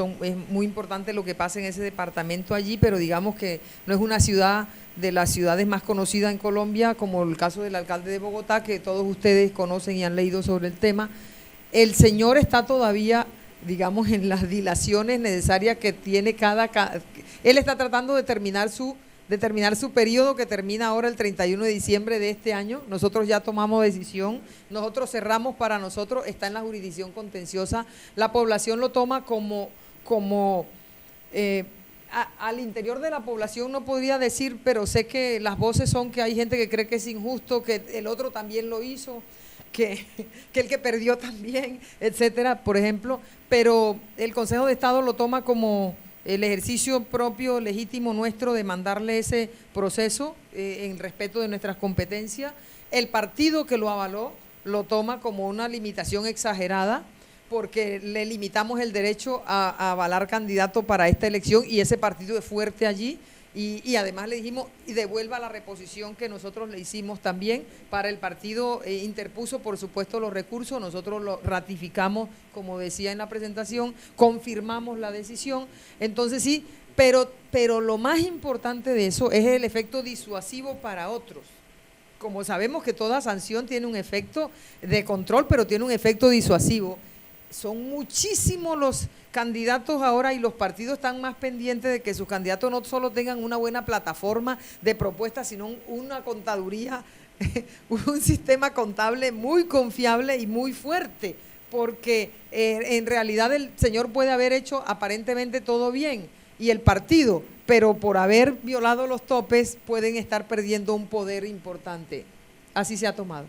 muy importante lo que pasa en ese departamento allí, pero digamos que no es una ciudad de las ciudades más conocidas en Colombia, como el caso del alcalde de Bogotá, que todos ustedes conocen y han leído sobre el tema. El señor está todavía, digamos, en las dilaciones necesarias que tiene él está tratando de terminar su periodo, que termina ahora el 31 de diciembre de este año. Nosotros ya tomamos decisión, nosotros cerramos, para nosotros está en la jurisdicción contenciosa. La población lo toma al interior de la población no podría decir, pero sé que las voces son que hay gente que cree que es injusto, que el otro también lo hizo, que el que perdió también, etcétera, por ejemplo, pero el Consejo de Estado lo toma como el ejercicio propio, legítimo nuestro de mandarle ese proceso en respeto de nuestras competencias. El partido que lo avaló lo toma como una limitación exagerada, porque le limitamos el derecho a avalar candidato para esta elección y ese partido es fuerte allí Y además le dijimos, y devuelva la reposición que nosotros le hicimos también. Para el partido interpuso, por supuesto, los recursos, nosotros lo ratificamos, como decía en la presentación, confirmamos la decisión. Entonces sí, pero lo más importante de eso es el efecto disuasivo para otros. Como sabemos que toda sanción tiene un efecto de control, pero tiene un efecto disuasivo. Son muchísimos los candidatos ahora y los partidos están más pendientes de que sus candidatos no solo tengan una buena plataforma de propuestas, sino una contaduría, un sistema contable muy confiable y muy fuerte, porque en realidad el señor puede haber hecho aparentemente todo bien y el partido, pero por haber violado los topes pueden estar perdiendo un poder importante. Así se ha tomado.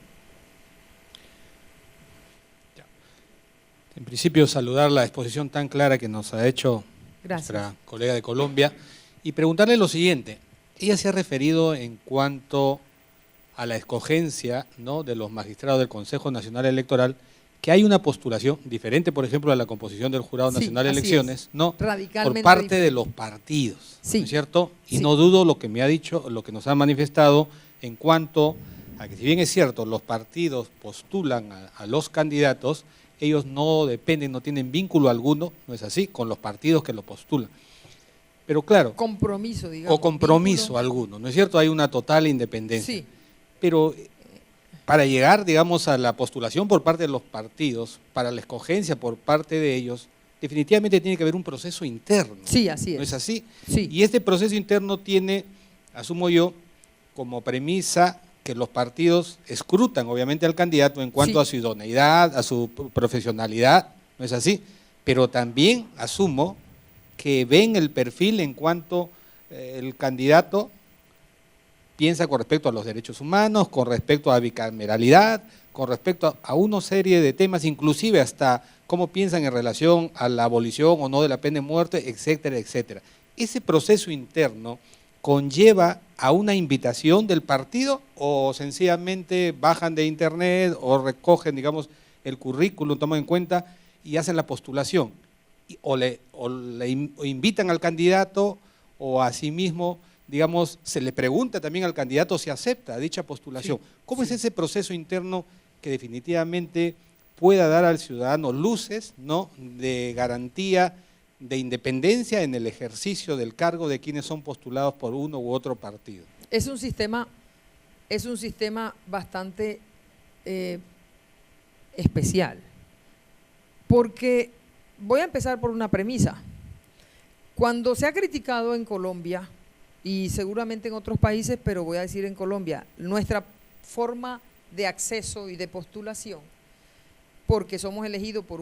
En principio, saludar la exposición tan clara que nos ha hecho nuestra colega de Colombia y preguntarle lo siguiente. Ella se ha referido en cuanto a la escogencia, ¿no?, de los magistrados del Consejo Nacional Electoral, que hay una postulación diferente, por ejemplo, a la composición del Jurado Nacional de Elecciones, ¿no?, por parte de los partidos, ¿no es cierto? Y no dudo lo que me ha dicho, lo que nos ha manifestado en cuanto a que, si bien es cierto, los partidos postulan a los candidatos, ellos no dependen, no tienen vínculo alguno, no es así, con los partidos que lo postulan. Pero claro, compromiso, digamos. O compromiso alguno, ¿no es cierto? Hay una total independencia. Sí. Pero para llegar, digamos, a la postulación por parte de los partidos, para la escogencia por parte de ellos, definitivamente tiene que haber un proceso interno. Sí, así es. ¿No es así? Sí. Y este proceso interno tiene, asumo yo, como premisa que los partidos escrutan obviamente al candidato en cuanto a su idoneidad, a su profesionalidad, ¿no es así? Pero también asumo que ven el perfil en cuanto el candidato piensa con respecto a los derechos humanos, con respecto a bicameralidad, con respecto a una serie de temas, inclusive hasta cómo piensan en relación a la abolición o no de la pena de muerte, etcétera, etcétera. Ese proceso interno conlleva a una invitación del partido o sencillamente bajan de internet o recogen, digamos, el currículum, toman en cuenta y hacen la postulación. O le invitan al candidato o asimismo, digamos, se le pregunta también al candidato si acepta dicha postulación. ¿Cómo es ese proceso interno que definitivamente pueda dar al ciudadano luces, ¿no?, de garantía de independencia en el ejercicio del cargo de quienes son postulados por uno u otro partido? Es un sistema bastante especial, porque voy a empezar por una premisa. Cuando se ha criticado en Colombia, y seguramente en otros países, pero voy a decir en Colombia, nuestra forma de acceso y de postulación, porque somos elegidos por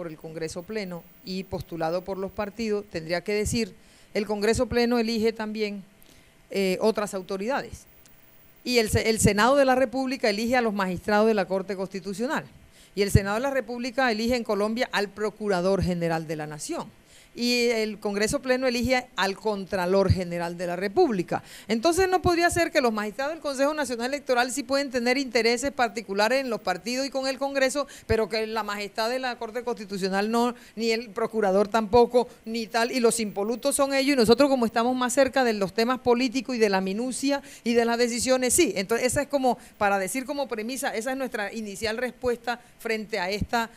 el Congreso Pleno y postulado por los partidos, tendría que decir, el Congreso Pleno elige también otras autoridades. Y el Senado de la República elige a los magistrados de la Corte Constitucional. Y el Senado de la República elige en Colombia al Procurador General de la Nación. Y el Congreso Pleno elige al Contralor General de la República. Entonces no podría ser que los magistrados del Consejo Nacional Electoral sí pueden tener intereses particulares en los partidos y con el Congreso, pero que la majestad de la Corte Constitucional no, ni el procurador tampoco, ni tal, y los impolutos son ellos, y nosotros como estamos más cerca de los temas políticos y de la minucia y de las decisiones, sí. Entonces esa es como, para decir como premisa, esa es nuestra inicial respuesta frente a esta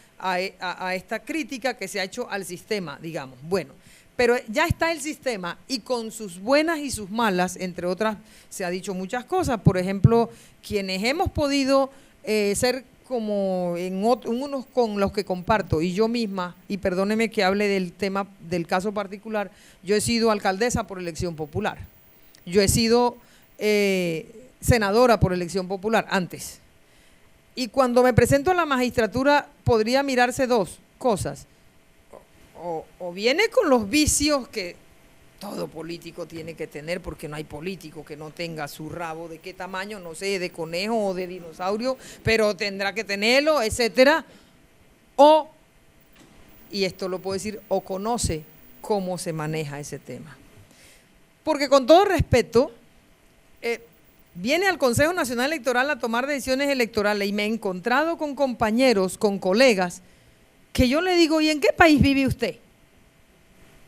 crítica que se ha hecho al sistema, digamos. Bueno, pero ya está el sistema y con sus buenas y sus malas, entre otras, se ha dicho muchas cosas. Por ejemplo, quienes hemos podido ser como en unos con los que comparto, y yo misma, y perdóneme que hable del tema, del caso particular, yo he sido alcaldesa por elección popular, yo he sido senadora por elección popular antes. Y cuando me presento a la magistratura podría mirarse dos cosas. O viene con los vicios que todo político tiene que tener, porque no hay político que no tenga su rabo de qué tamaño, no sé, de conejo o de dinosaurio, pero tendrá que tenerlo, etcétera. O, y esto lo puedo decir, o conoce cómo se maneja ese tema. Porque con todo respeto, viene al Consejo Nacional Electoral a tomar decisiones electorales y me he encontrado con compañeros, con colegas, que yo le digo, ¿y en qué país vive usted?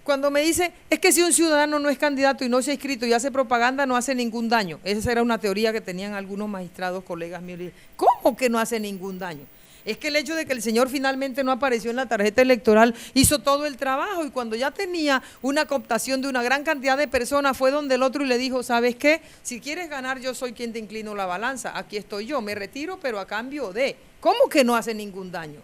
Cuando me dice, es que si un ciudadano no es candidato y no se ha inscrito y hace propaganda, no hace ningún daño. Esa era una teoría que tenían algunos magistrados, colegas míos. ¿Cómo que no hace ningún daño? Es que el hecho de que el señor finalmente no apareció en la tarjeta electoral hizo todo el trabajo, y cuando ya tenía una cooptación de una gran cantidad de personas, fue donde el otro y le dijo, ¿sabes qué? Si quieres ganar, yo soy quien te inclino la balanza, aquí estoy yo, me retiro, pero a cambio de… ¿Cómo que no hace ningún daño?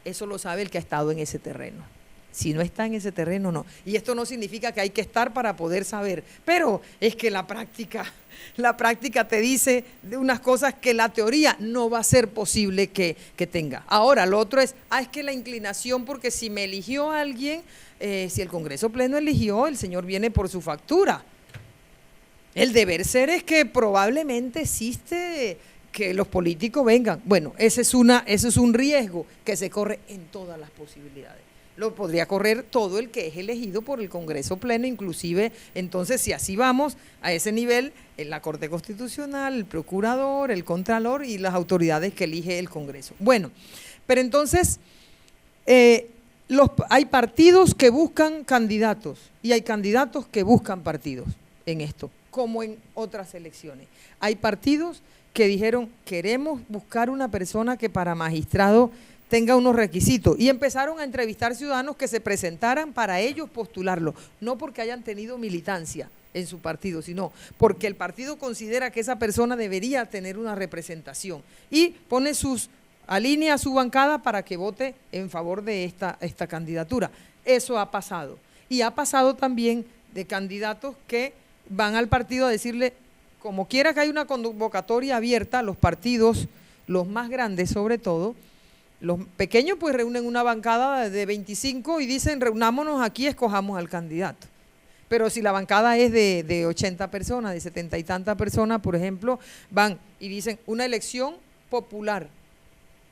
Eso lo sabe el que ha estado en ese terreno. Si no está en ese terreno, no. Y esto no significa que hay que estar para poder saber, pero es que la práctica te dice de unas cosas que la teoría no va a ser posible que tenga. Ahora, lo otro es, es que la inclinación, porque si me eligió alguien, si el Congreso Pleno eligió, el señor viene por su factura. El deber ser es que probablemente existe que los políticos vengan. Bueno, ese es un riesgo que se corre en todas las posibilidades. Lo podría correr todo el que es elegido por el Congreso Pleno, inclusive, entonces, si así vamos a ese nivel, en la Corte Constitucional, el Procurador, el Contralor y las autoridades que elige el Congreso. Bueno, pero entonces, hay partidos que buscan candidatos y hay candidatos que buscan partidos en esto, como en otras elecciones. Hay partidos que dijeron, queremos buscar una persona que para magistrado tenga unos requisitos, y empezaron a entrevistar ciudadanos que se presentaran para ellos postularlo, no porque hayan tenido militancia en su partido, sino porque el partido considera que esa persona debería tener una representación, y pone alinea su bancada para que vote en favor de esta candidatura. Eso ha pasado, y ha pasado también de candidatos que van al partido a decirle, como quiera que hay una convocatoria abierta, los partidos, los más grandes sobre todo, los pequeños pues reúnen una bancada de 25 y dicen, reunámonos aquí, escojamos al candidato. Pero si la bancada es de 80 personas, de 70 y tantas personas, por ejemplo, van y dicen una elección popular,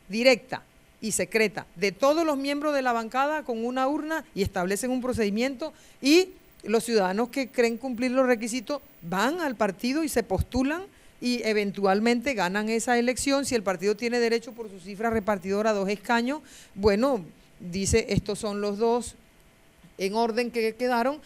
directa y secreta, de todos los miembros de la bancada con una urna, y establecen un procedimiento, y los ciudadanos que creen cumplir los requisitos van al partido y se postulan, y eventualmente ganan esa elección. Si el partido tiene derecho por su cifra repartidora a 2 escaños, bueno, dice, estos son los 2 en orden que quedaron,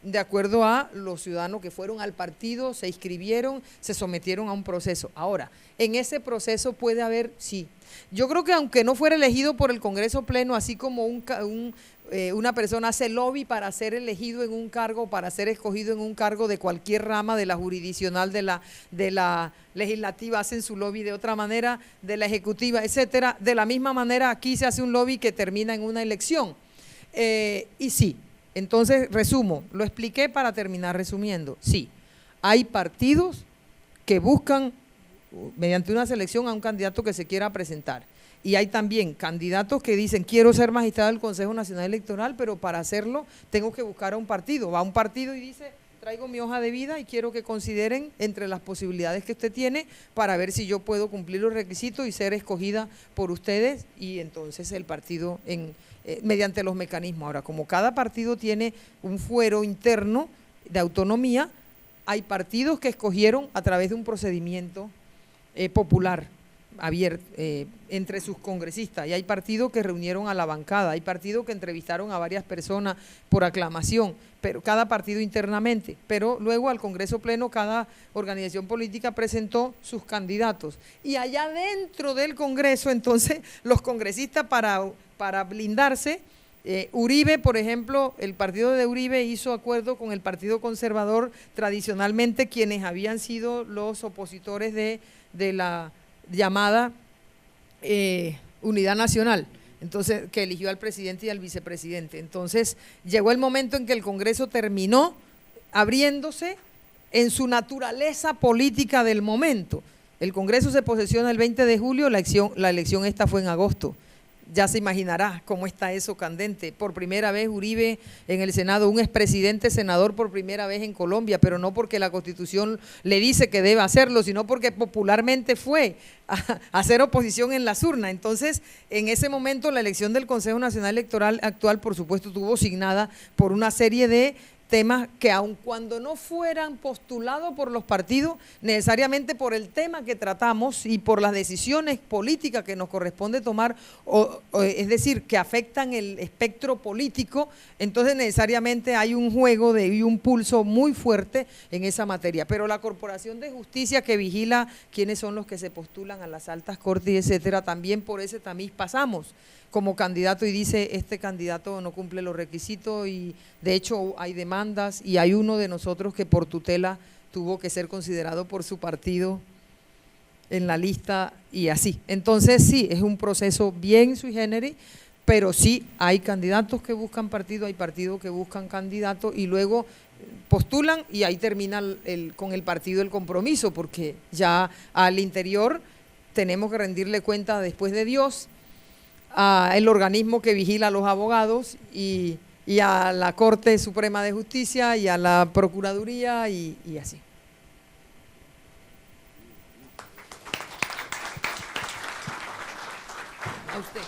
de acuerdo a los ciudadanos que fueron al partido, se inscribieron, se sometieron a un proceso. Ahora, en ese proceso puede haber, sí, yo creo que aunque no fuera elegido por el Congreso Pleno, así como una persona hace lobby para ser elegido en un cargo, para ser escogido en un cargo de cualquier rama, de la jurisdiccional, de la legislativa, hacen su lobby de otra manera, de la ejecutiva, etcétera. De la misma manera aquí se hace un lobby que termina en una elección. Y sí, entonces resumo, lo expliqué para terminar resumiendo. Sí, hay partidos que buscan mediante una selección a un candidato que se quiera presentar. Y hay también candidatos que dicen, quiero ser magistrado del Consejo Nacional Electoral, pero para hacerlo tengo que buscar a un partido. Va a un partido y dice, traigo mi hoja de vida y quiero que consideren entre las posibilidades que usted tiene para ver si yo puedo cumplir los requisitos y ser escogida por ustedes, y entonces el partido mediante los mecanismos. Ahora, como cada partido tiene un fuero interno de autonomía, hay partidos que escogieron a través de un procedimiento popular abierto entre sus congresistas, y hay partidos que reunieron a la bancada, hay partidos que entrevistaron a varias personas por aclamación, pero cada partido internamente, pero luego al Congreso Pleno cada organización política presentó sus candidatos, y allá dentro del Congreso entonces los congresistas para blindarse, Uribe, por ejemplo, el partido de Uribe hizo acuerdo con el Partido Conservador, tradicionalmente quienes habían sido los opositores de la llamada Unidad Nacional, entonces, que eligió al presidente y al vicepresidente. Entonces llegó el momento en que el Congreso terminó abriéndose en su naturaleza política del momento. El Congreso se posesiona el 20 de julio, la elección esta fue en agosto. Ya se imaginará cómo está eso candente. Por primera vez Uribe en el Senado, un expresidente senador por primera vez en Colombia, pero no porque la Constitución le dice que debe hacerlo, sino porque popularmente fue a hacer oposición en las urnas. Entonces, en ese momento la elección del Consejo Nacional Electoral actual, por supuesto, estuvo signada por una serie de temas que aun cuando no fueran postulados por los partidos, necesariamente por el tema que tratamos y por las decisiones políticas que nos corresponde tomar, es decir, que afectan el espectro político, entonces necesariamente hay un juego y un pulso muy fuerte en esa materia. Pero la Corporación de Justicia que vigila quiénes son los que se postulan a las altas cortes, etcétera, también por ese tamiz pasamos como candidato y dice, este candidato no cumple los requisitos y de hecho hay demandas y hay uno de nosotros que por tutela tuvo que ser considerado por su partido en la lista y así. Entonces sí, es un proceso bien sui generis, pero sí hay candidatos que buscan partido, hay partidos que buscan candidatos y luego postulan y ahí termina con el partido el compromiso, porque ya al interior tenemos que rendirle cuenta después de Dios, el organismo que vigila a los abogados y a la Corte Suprema de Justicia y a la Procuraduría y así. A usted.